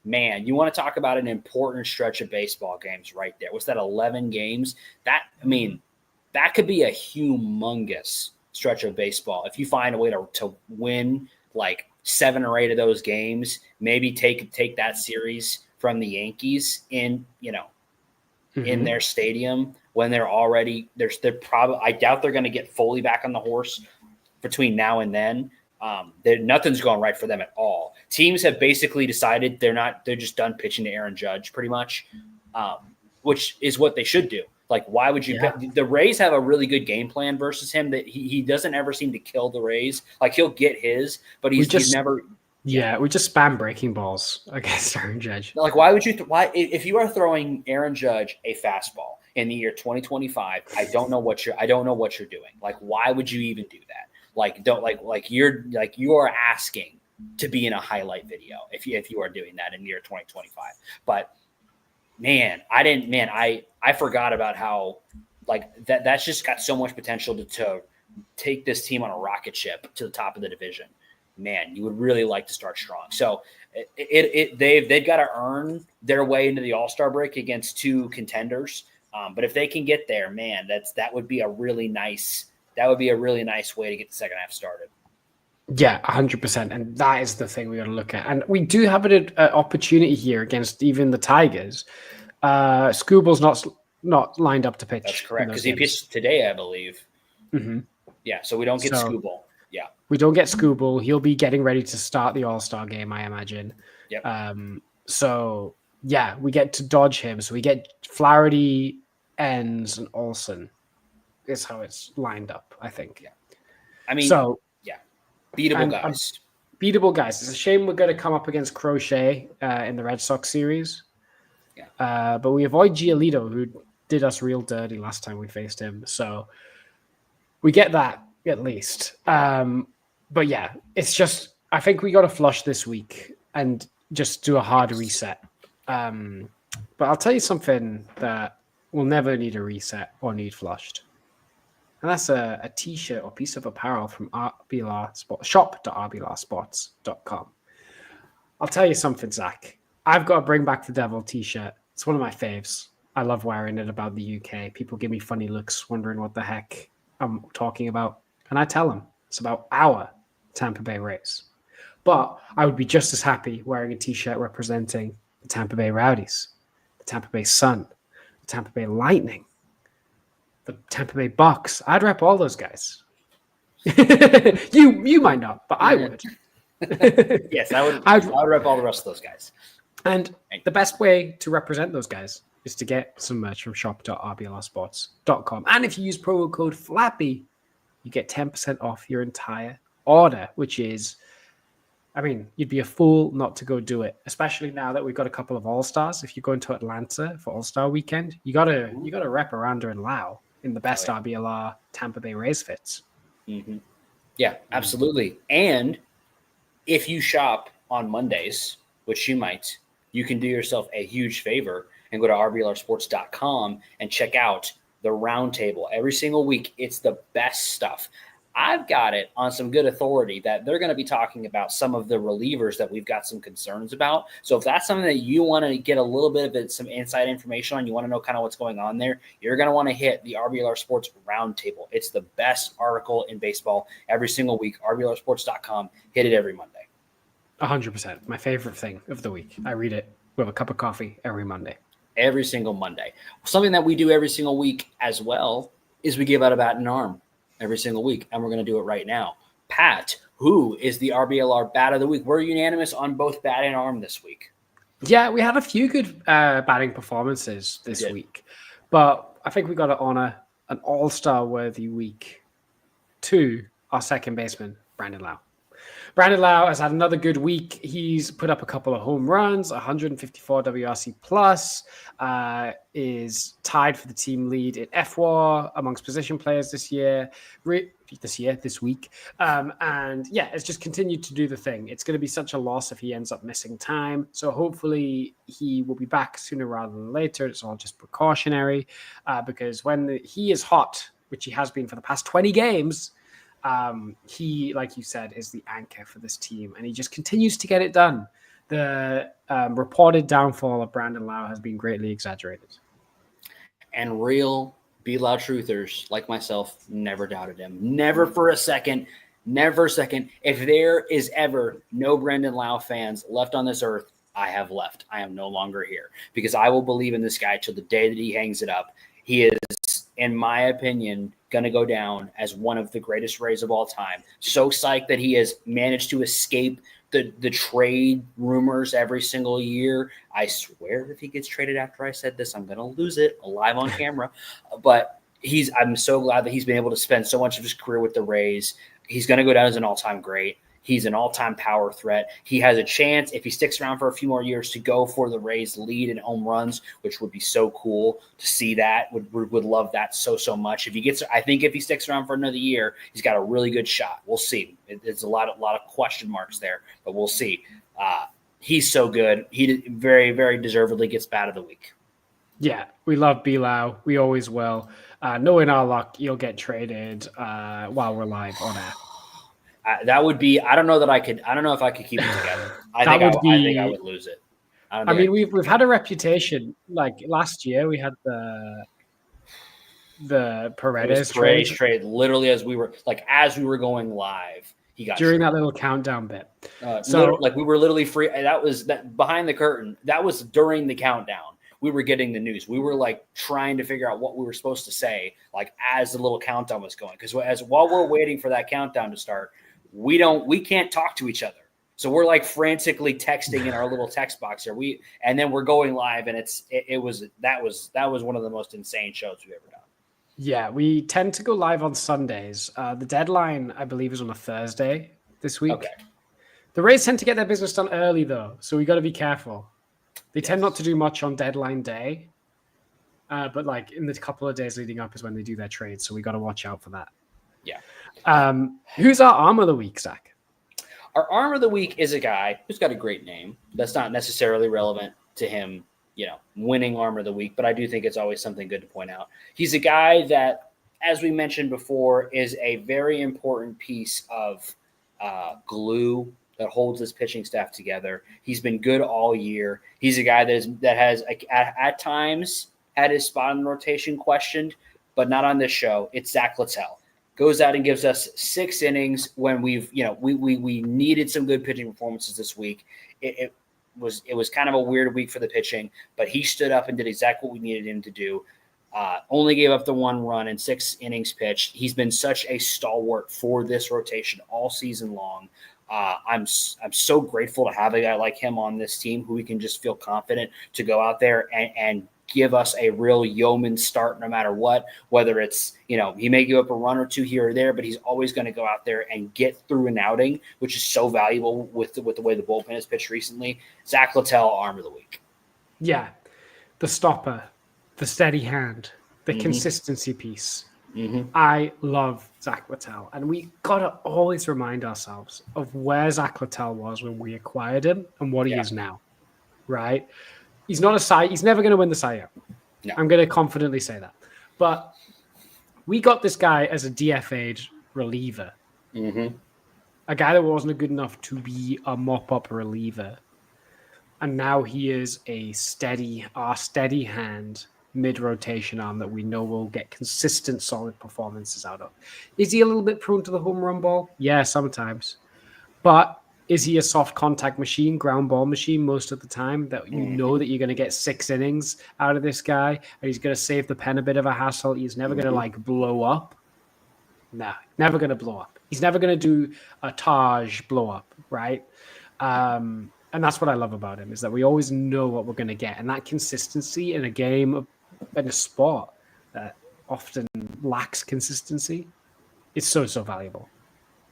You want to talk about an important stretch of baseball games right there. What's that, 11 games? That could be a humongous stretch of baseball. If you find a way to win 7 or 8 of those games, maybe take that series from the Yankees in their stadium when they're probably, I doubt they're going to get fully back on the horse between now and then. Nothing's going right for them at all. Teams have basically decided they're just done pitching to Aaron Judge pretty much, which is what they should do. Why would you the Rays have a really good game plan versus him that he doesn't ever seem to kill the Rays. He'll get his, but he's never. Yeah, we just spam breaking balls against Aaron Judge. Why would you? If you are throwing Aaron Judge a fastball in the year 2025, I don't know what you're doing. Why would you even do that? You are asking to be in a highlight video if you are doing that in the year 2025. But I forgot about how that's just got so much potential to take this team on a rocket ship to the top of the division. Man, you would really like to start strong. So they've got to earn their way into the All-Star break against 2 contenders. But if they can get there, man, that would be a really nice way to get the second half started. Yeah, 100%. And that is the thing we got to look at. And we do have an opportunity here against even the Tigers. Scooble's not lined up to pitch. That's correct, because he pitched today, I believe. Mm-hmm. Yeah, so we don't get Scooble. Yeah. We don't get Scooble. He'll be getting ready to start the All-Star game, I imagine. Yep. So, yeah, we get to dodge him. So we get Flaherty, Enns, and Olsen is how it's lined up, I think. Yeah. I mean, beatable guys. Beatable guys. It's a shame we're going to come up against Crochet in the Red Sox series. Yeah. But we avoid Giolito, who did us real dirty last time we faced him. So we get that at least. But yeah, it's just, I think we got to flush this week and just do a hard reset. But I'll tell you something that will never need a reset or need flushed. And that's a t-shirt or piece of apparel from RBLR Sports, shop.rblrsports.com. I'll tell you something, Zach. I've got to bring back the Devil t-shirt. It's one of my faves. I love wearing it about the UK. People give me funny looks, wondering what the heck I'm talking about. And I tell them it's about our Tampa Bay Rays. But I would be just as happy wearing a t-shirt representing the Tampa Bay Rowdies, the Tampa Bay Sun, the Tampa Bay Lightning, the Tampa Bay Bucks. I'd rep all those guys. You might not, but I would. Yes, I would rep all the rest of those guys. And the best way to represent those guys is to get some merch from shop.rblrsports.com. And if you use promo code FLAPPY, you get 10% off your entire order, which is, I mean, you'd be a fool not to go do it, especially now that we've got a couple of All-Stars. If you're going to Atlanta for All-Star weekend, you gotta rep Aranda and BLowe in the best RBLR Tampa Bay Rays fits. Mm-hmm. Yeah, absolutely. And if you shop on Mondays, which you might, you can do yourself a huge favor and go to RBLRsports.com and check out the roundtable. Every single week, it's the best stuff. I've got it on some good authority that they're going to be talking about some of the relievers that we've got some concerns about. So if that's something that you want to get a little bit of some inside information on, you want to know kind of what's going on there, you're going to want to hit the RBLR Sports Roundtable. It's the best article in baseball every single week. RBLRsports.com. Hit it every Monday. 100%. My favorite thing of the week. I read it with a cup of coffee every Monday. Every single Monday. Something that we do every single week as well is we give out a bat and arm every single week, and we're going to do it right now. Pat, who is the RBLR bat of the week? We're unanimous on both bat and arm this week. Yeah, we had a few good batting performances this week, but I think we got to honor an all-star worthy week to our second baseman, Brandon Lowe. Brandon Lowe has had another good week. He's put up a couple of home runs, 154 WRC plus, is tied for the team lead in FWAR amongst position players this week. And yeah, it's just continued to do the thing. It's going to be such a loss if he ends up missing time. So hopefully he will be back sooner rather than later. It's all just precautionary because when he is hot, which he has been for the past 20 games, he, like you said, is the anchor for this team, and he just continues to get it done. The reported downfall of Brandon Lowe has been greatly exaggerated. And real BLowe truthers like myself never doubted him. Never for a second. Never a second. If there is ever no Brandon Lowe fans left on this earth, I have left. I am no longer here because I will believe in this guy till the day that he hangs it up. He is, in my opinion, going to go down as one of the greatest Rays of all time. So psyched that he has managed to escape the trade rumors every single year. I swear if he gets traded after I said this, I'm going to lose it live on camera. But I'm so glad that he's been able to spend so much of his career with the Rays. He's going to go down as an all-time great. He's an all-time power threat. He has a chance, if he sticks around for a few more years, to go for the Rays' lead in home runs, which would be so cool to see that. Would love that so much. I think if he sticks around for another year, he's got a really good shot. We'll see. It's a lot of question marks there, but we'll see. He's so good. He very, very deservedly gets bat of the week. Yeah, we love BLowe. We always will. Knowing our luck, you'll get traded while we're live on air. That would be. I don't know if I could keep it together. I think I would lose it. I mean, we've had a reputation. Like last year, we had the Paredes trade. Literally, as we were going live, he got during traded. that little countdown bit. We were literally free. That was behind the curtain. That was during the countdown. We were getting the news. We were like trying to figure out what we were supposed to say, like as the little countdown was going. Because while we're waiting for that countdown to start, we can't talk to each other. So we're like frantically texting in our little text box here. And then we're going live, and that was one of the most insane shows we've ever done. Yeah, we tend to go live on Sundays. The deadline, I believe, is on a Thursday this week. Okay. The Rays tend to get their business done early, though, so we got to be careful. They tend not to do much on deadline day, but like in the couple of days leading up is when they do their trades, so we got to watch out for that. Yeah. Who's our arm of the week, Zach? Our arm of the week is a guy who's got a great name. That's not necessarily relevant to him, winning arm of the week, but I do think it's always something good to point out. He's a guy that, as we mentioned before, is a very important piece of glue that holds this pitching staff together. He's been good all year. He's a guy that has at times had his spot in the rotation questioned, but not on this show. It's Zack Littell. Goes out and gives us 6 innings when we needed some good pitching performances this week. It was kind of a weird week for the pitching, but he stood up and did exactly what we needed him to do. Only gave up the 1 run in 6 innings pitched. He's been such a stalwart for this rotation all season long. I'm so grateful to have a guy like him on this team who we can just feel confident to go out there and give us a real yeoman start no matter what, whether it's, he may give up a run or 2 here or there, but he's always going to go out there and get through an outing, which is so valuable with the way the bullpen has pitched recently. Zack Littell, arm of the week. Yeah. The stopper, the steady hand, the consistency piece. Mm-hmm. I love Zack Littell, and we got to always remind ourselves of where Zack Littell was when we acquired him and what he is now, right? He's not a Cy. He's never going to win the Cy Young. No. I'm going to confidently say that. But we got this guy as a DFA'd reliever. Mm-hmm. A guy that wasn't good enough to be a mop-up reliever. And now he is our steady hand mid-rotation arm that we know will get consistent, solid performances out of. Is he a little bit prone to the home run ball? Yeah, sometimes. But is he a soft contact machine, ground ball machine most of the time that you know that you're going to get 6 innings out of this guy and he's going to save the pen a bit of a hassle? He's never going to blow up. No, never going to blow up. He's never going to do a Taj blow up, right? And that's what I love about him, is that we always know what we're going to get. And that consistency in a game, in a sport that often lacks consistency, is so valuable.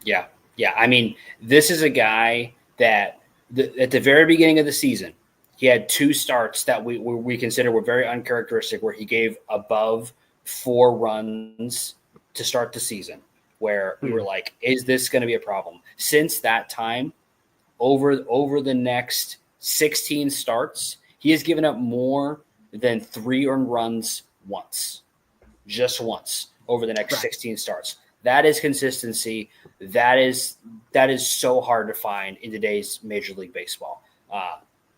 Yeah. Yeah. I mean, this is a guy that at the very beginning of the season, he had 2 starts that we consider were very uncharacteristic, where he gave above 4 runs to start the season, where we were like, is this going to be a problem? Since that time, over the next 16 starts, he has given up more than 3 earned runs just once over the next 16 starts. That is consistency. That is so hard to find in today's Major League Baseball.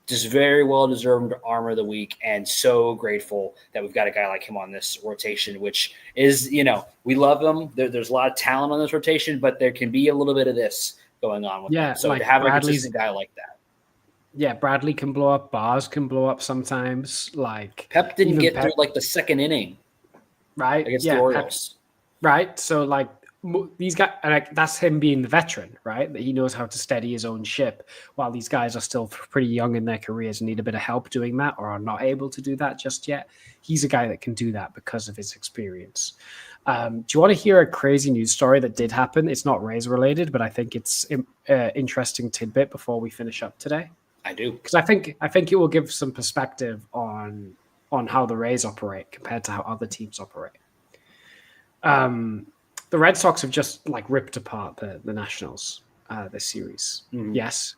Just very well deserved Armor of the Week, and so grateful that we've got a guy like him on this rotation, which is, we love him. There's a lot of talent on this rotation, but there can be a little bit of this going on with him. So to have a consistent guy like that. Yeah, Bradley can blow up. Bars can blow up sometimes. Pep didn't get through the second inning, right? Against the Orioles, right? So these guys, and that's him being the veteran, right? That he knows how to steady his own ship, while these guys are still pretty young in their careers and need a bit of help doing that, or are not able to do that just yet. He's a guy that can do that because of his experience. Do you want to hear a crazy news story that did happen? It's not Rays related, but I think it's interesting tidbit before we finish up today. I do, because I think it will give some perspective on how the Rays operate compared to how other teams operate. The Red Sox have just ripped apart the Nationals this series. Mm-hmm. Yes,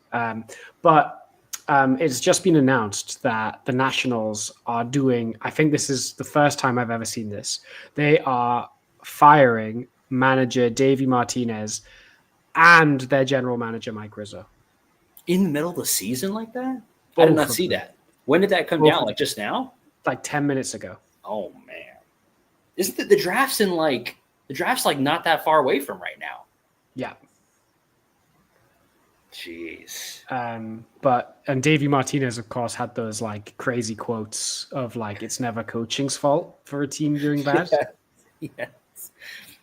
but it's just been announced that the Nationals are doing. I think this is the first time I've ever seen this. They are firing manager Davey Martinez and their general manager Mike Rizzo. In the middle of the season like that? I did not see that. When did that come down? Just now? 10 minutes ago. Oh, man. Isn't the draft's not that far away from right now? Yeah. Jeez. And Davey Martinez, of course, had those crazy quotes of it's never coaching's fault for a team doing bad. Yes.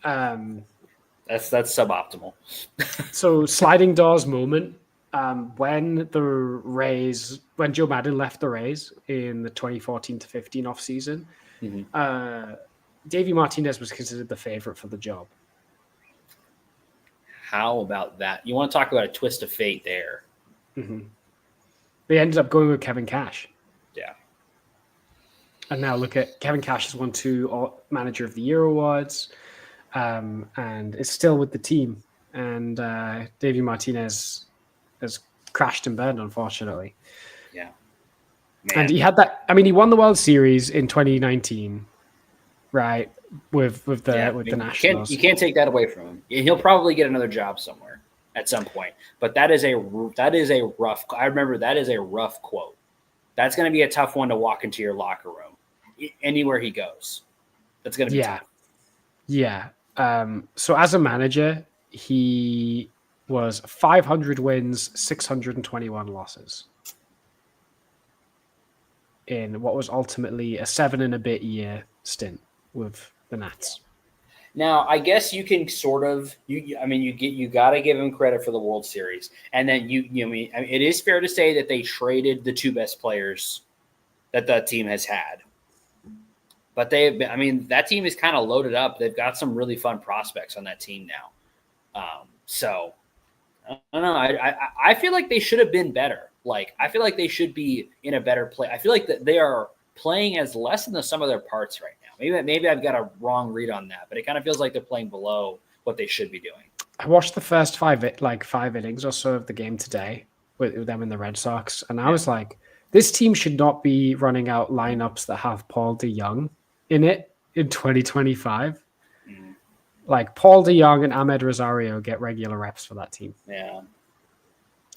That's suboptimal. So sliding doors moment. When Joe Madden left the Rays in the 2014 to 15 offseason, Davey Martinez was considered the favorite for the job. How about that? You want to talk about a twist of fate there. Mm-hmm. They ended up going with Kevin Cash. Yeah. And now look at Kevin Cash has won 2 Manager of the Year awards, and is still with the team. And Davey Martinez has crashed and burned, unfortunately. Yeah. Man. And he had that. I mean, he won the World Series in 2019, right? With the Nationals. You can't take that away from him. He'll probably get another job somewhere at some point. But that is a rough. I remember that is a rough quote. That's going to be a tough one to walk into your locker room anywhere he goes. That's going to be tough. Yeah. So as a manager, he was 500 wins, 621 losses in what was ultimately a 7 and a bit year stint with the Nats. Now, I guess you can sort of you got to give him credit for the World Series, and then it is fair to say that they traded the 2 best players that the team has had. But that team is kind of loaded up. They've got some really fun prospects on that team now. So I don't know. I feel like they should have been better. I feel like they should be in a better play. I feel like that they are playing as less than the sum of their parts right now. Maybe I've got a wrong read on that, but it kind of feels like they're playing below what they should be doing. I watched the first 5 innings or so of the game today with them and the Red Sox, and I was like, This team should not be running out lineups that have Paul DeJong in it in 2025. Like Paul DeJong and Ahmed Rosario get regular reps for that team. Yeah.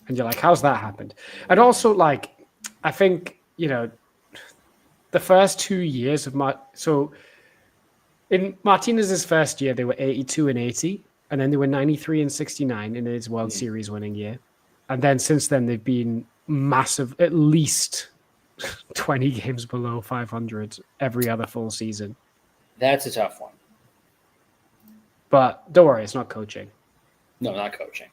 And you're like, how's that happened? And also, like, I think, the first 2 years of so in Martinez's first year, they were 82 and 80, and then they were 93 and 69 in his World Series winning year. And then since then, they've been massive, at least 20 games below 500 every other full season. That's a tough one. But don't worry, it's not coaching. No, not coaching.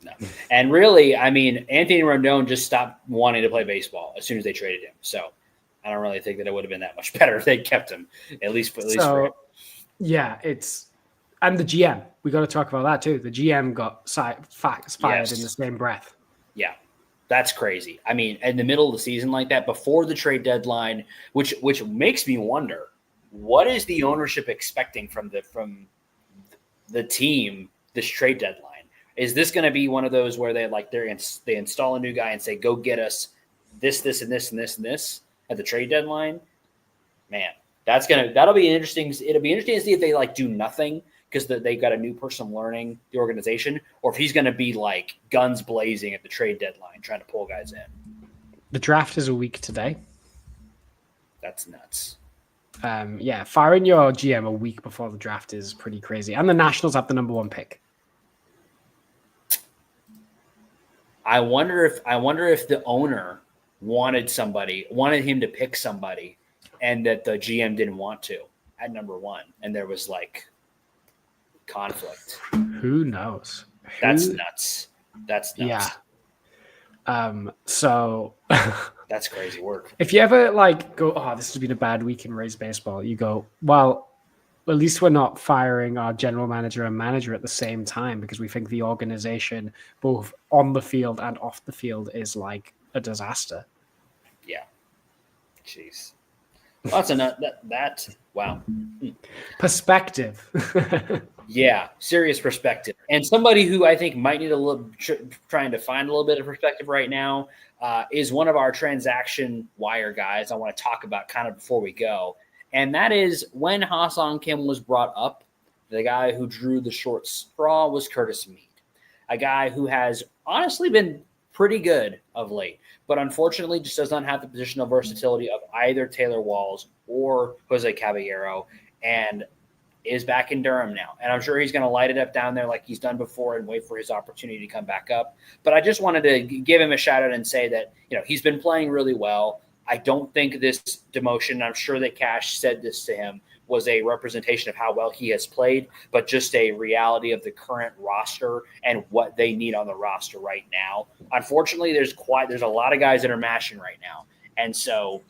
No. And really, I mean, Anthony Rendon just stopped wanting to play baseball as soon as they traded him. So I don't really think that it would have been that much better if they kept him, at least for him. Yeah, and the GM. We got to talk about that too. The GM got fired in the same breath. Yeah, that's crazy. I mean, in the middle of the season like that, before the trade deadline, which makes me wonder, what is the ownership expecting from the team this trade deadline? Is this going to be one of those where they install a new guy and say, go get us this, and this, and this, and this at the trade deadline? Man, that'll be interesting. It'll be interesting to see if they do nothing because they've got a new person learning the organization, or if he's going to be guns blazing at the trade deadline trying to pull guys in. The draft is a week today. That's nuts. Firing your GM a week before the draft is pretty crazy. And the Nationals have the number 1 pick. I wonder if the owner wanted him to pick somebody, and that the GM didn't want to at number 1, and there was conflict. Who knows? That's nuts. Yeah. So that's crazy work. If you ever go, oh, this has been a bad week in Rays baseball, you go, well, at least we're not firing our general manager and manager at the same time because we think the organization, both on the field and off the field, is a disaster. Yeah. Jeez. That's wow. Perspective. Yeah, serious perspective. And somebody who I think might need trying to find a little bit of perspective right now is one of our transaction wire guys I want to talk about kind of before we go. And that is when Ha-Seong Kim was brought up, the guy who drew the short straw was Curtis Mead, a guy who has honestly been pretty good of late, but unfortunately just does not have the positional versatility of either Taylor Walls or Jose Caballero, and is back in Durham now. And I'm sure he's going to light it up down there like he's done before and wait for his opportunity to come back up. But I just wanted to give him a shout out and say that, he's been playing really well. I don't think this demotion, I'm sure that Cash said this to him, was a representation of how well he has played, but just a reality of the current roster and what they need on the roster right now. Unfortunately, there's a lot of guys that are mashing right now. And so,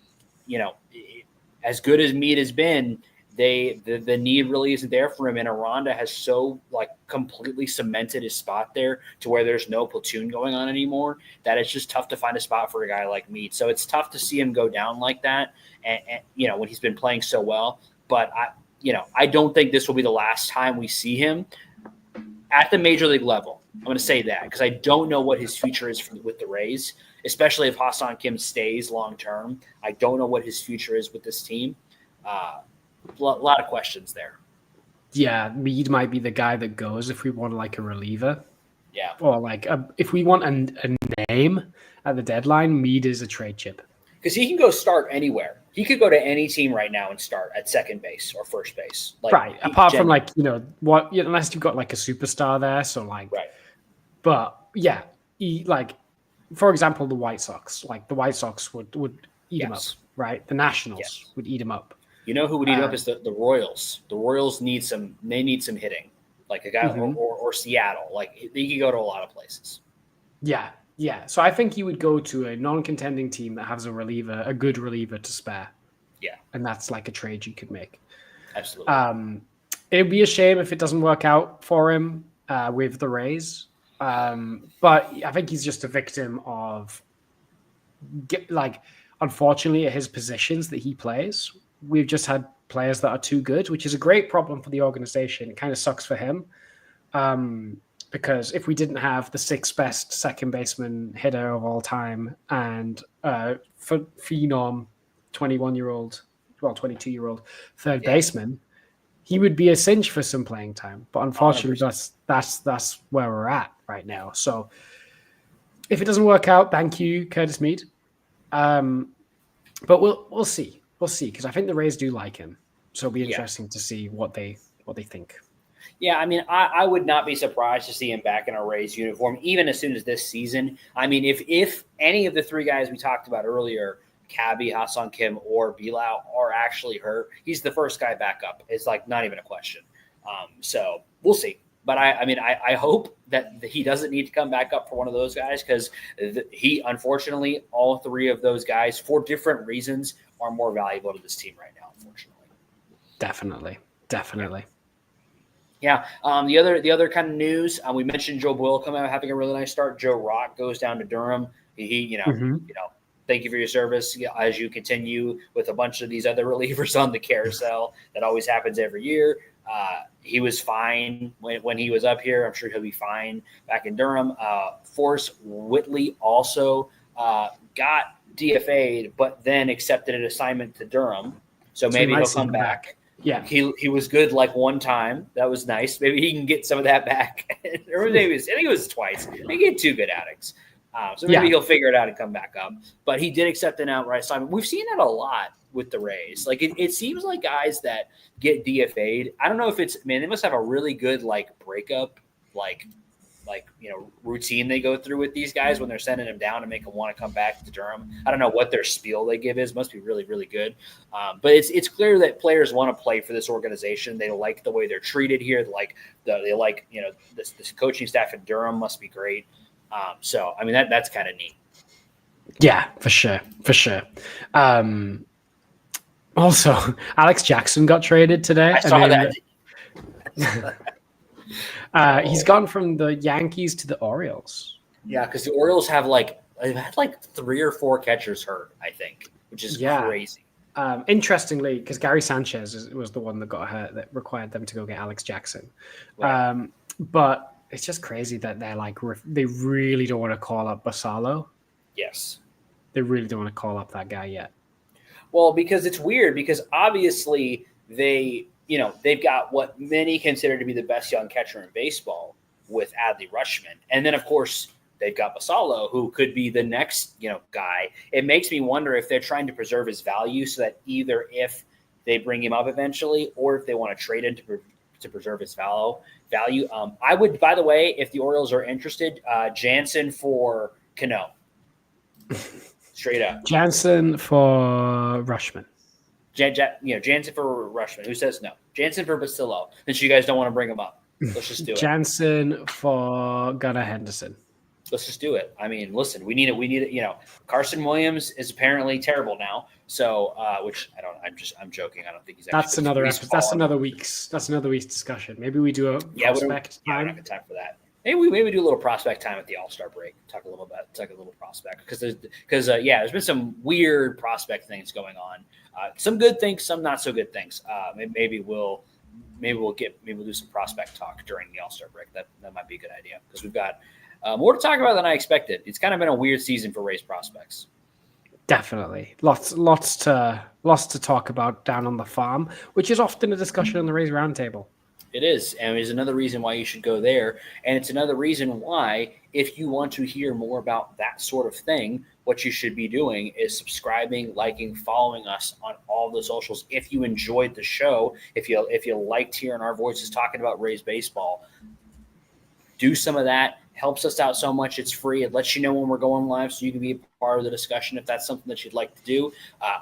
as good as Mead has been, the need really isn't there for him. And Aranda has so completely cemented his spot there to where there's no platoon going on anymore that it's just tough to find a spot for a guy like Mead. So it's tough to see him go down like that. And when he's been playing so well, but I don't think this will be the last time we see him at the major league level. I'm going to say that because I don't know what his future is with the Rays, especially if Ha-Seong Kim stays long-term. I don't know what his future is with this team. A lot of questions there. Yeah, Mead might be the guy that goes if we want a reliever. Yeah. Or if we want a name at the deadline, Mead is a trade chip. Because he can go start anywhere. He could go to any team right now and start at second base or first base. Right. Apart from unless you've got a superstar there. So right. But yeah, for example, the White Sox. The White Sox would eat him up. Right. The Nationals would eat him up. You know who would eat up is the Royals. The Royals need some hitting, like a guy or Seattle. He could go to a lot of places. Yeah, yeah. So I think he would go to a non-contending team that has a good reliever to spare. Yeah, and that's a trade you could make. Absolutely. It'd be a shame if it doesn't work out for him with the Rays. But I think he's just a victim of unfortunately at his positions that he plays. We've just had players that are too good, which is a great problem for the organization. It kind of sucks for him. because if we didn't have the 6th best second baseman hitter of all time and for phenom 21-year-old, 22-year-old third baseman, he would be a cinch for some playing time. But unfortunately, 100%. that's where we're at right now. So if it doesn't work out, thank you, Curtis Mead. But we'll see. We'll see, because I think the Rays do like him. So it'll be interesting to see what they think. Yeah, I mean, I would not be surprised to see him back in a Rays uniform, even as soon as this season. I mean, if any of the 3 guys we talked about earlier, Cabby, Ha-Seong Kim, or BLowe, are actually hurt, he's the first guy back up. It's like not even a question. So we'll see. But I hope that he doesn't need to come back up for one of those guys, because he, unfortunately, all 3 of those guys, for different reasons, are more valuable to this team right now, unfortunately. Definitely. Yeah. The other kind of news, we mentioned Joe Boyle coming out having a really nice start. Joe Rock goes down to Durham. He thank you for your service as you continue with a bunch of these other relievers on the carousel. That always happens every year. He was fine when he was up here. I'm sure he'll be fine back in Durham. Forrest Whitley also got DFA'd, but then accepted an assignment to Durham. So maybe he'll come back. Yeah, he was good like one time. That was nice. Maybe he can get some of that back. Or maybe I think it was twice. He get 2 good outings. So maybe he'll figure it out and come back up. But he did accept an outright assignment. We've seen that a lot with the Rays. Like it seems like guys that get DFA'd, I don't know if it's, they must have a really good like breakup, routine they go through with these guys when they're sending them down to make them want to come back to Durham. I don't know what their spiel they give is. Must be really, really good. But it's clear that players want to play for this organization. They like the way they're treated here. This coaching staff in Durham must be great. So I mean that's kind of neat. Yeah, for sure. Also, Alex Jackson got traded today. I saw that. He's gone from the Yankees to the Orioles. Yeah, because the Orioles have they've had 3 or 4 catchers hurt, I think, which is crazy. Interestingly, because Gary Sanchez was the one that got hurt that required them to go get Alex Jackson. Right. But it's just crazy that they really don't want to call up Basallo. Yes. They really don't want to call up that guy yet. Well, because it's weird, because obviously they've got what many consider to be the best young catcher in baseball with Adley Rutschman. And then, of course, they've got Basallo, who could be the next, guy. It makes me wonder if they're trying to preserve his value so that either if they bring him up eventually or if they want to trade him to preserve his value. I would, by the way, if the Orioles are interested, Jansen for Cano. Straight up. Jansen for Rutschman. Jansen for Rutschman. Who says no? Jansen for Basillo. Since you guys don't want to bring him up, let's just do it. Jansen for Gunnar Henderson. Let's just do it. I mean, listen, we need it. Carson Williams is apparently terrible now. So, which I'm joking. I don't think he's. That's another episode. That's another week's discussion. Maybe we do a prospect time. I don't have time for that. Maybe do a little prospect time at the All-Star break. Talk a little prospect because there's been some weird prospect things going on. Some good things, some not so good things. Maybe we'll do some prospect talk during the All-Star break. That might be a good idea because we've got more to talk about than I expected. It's kind of been a weird season for Rays prospects. Definitely, lots to talk about down on the farm, which is often a discussion on the Rays Roundtable. It is, and it's another reason why you should go there. And it's another reason why, if you want to hear more about that sort of thing, what you should be doing is subscribing, liking, following us on all the socials. If you enjoyed the show, if you liked hearing our voices talking about Rays baseball, do some of that. Helps us out so much. It's free. It lets you know when we're going live so you can be a part of the discussion if that's something that you'd like to do.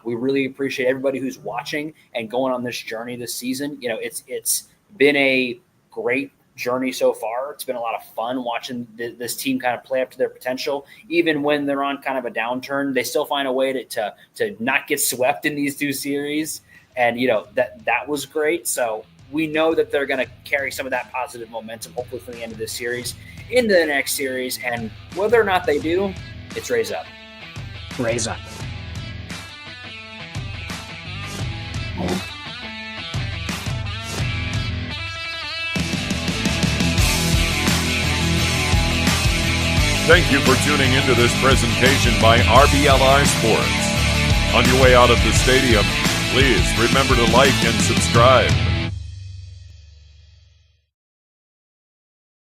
We really appreciate everybody who's watching and going on this journey this season. It's been a great journey so far. It's been a lot of fun watching this team kind of play up to their potential. Even when they're on kind of a downturn, they still find a way to not get swept in these 2 series. And, that was great. So we know that they're going to carry some of that positive momentum, hopefully from the end of this series into the next series. And whether or not they do, it's Rays up. Rays up. Thank you for tuning into this presentation by RBLR Sports. On your way out of the stadium, please remember to like and subscribe.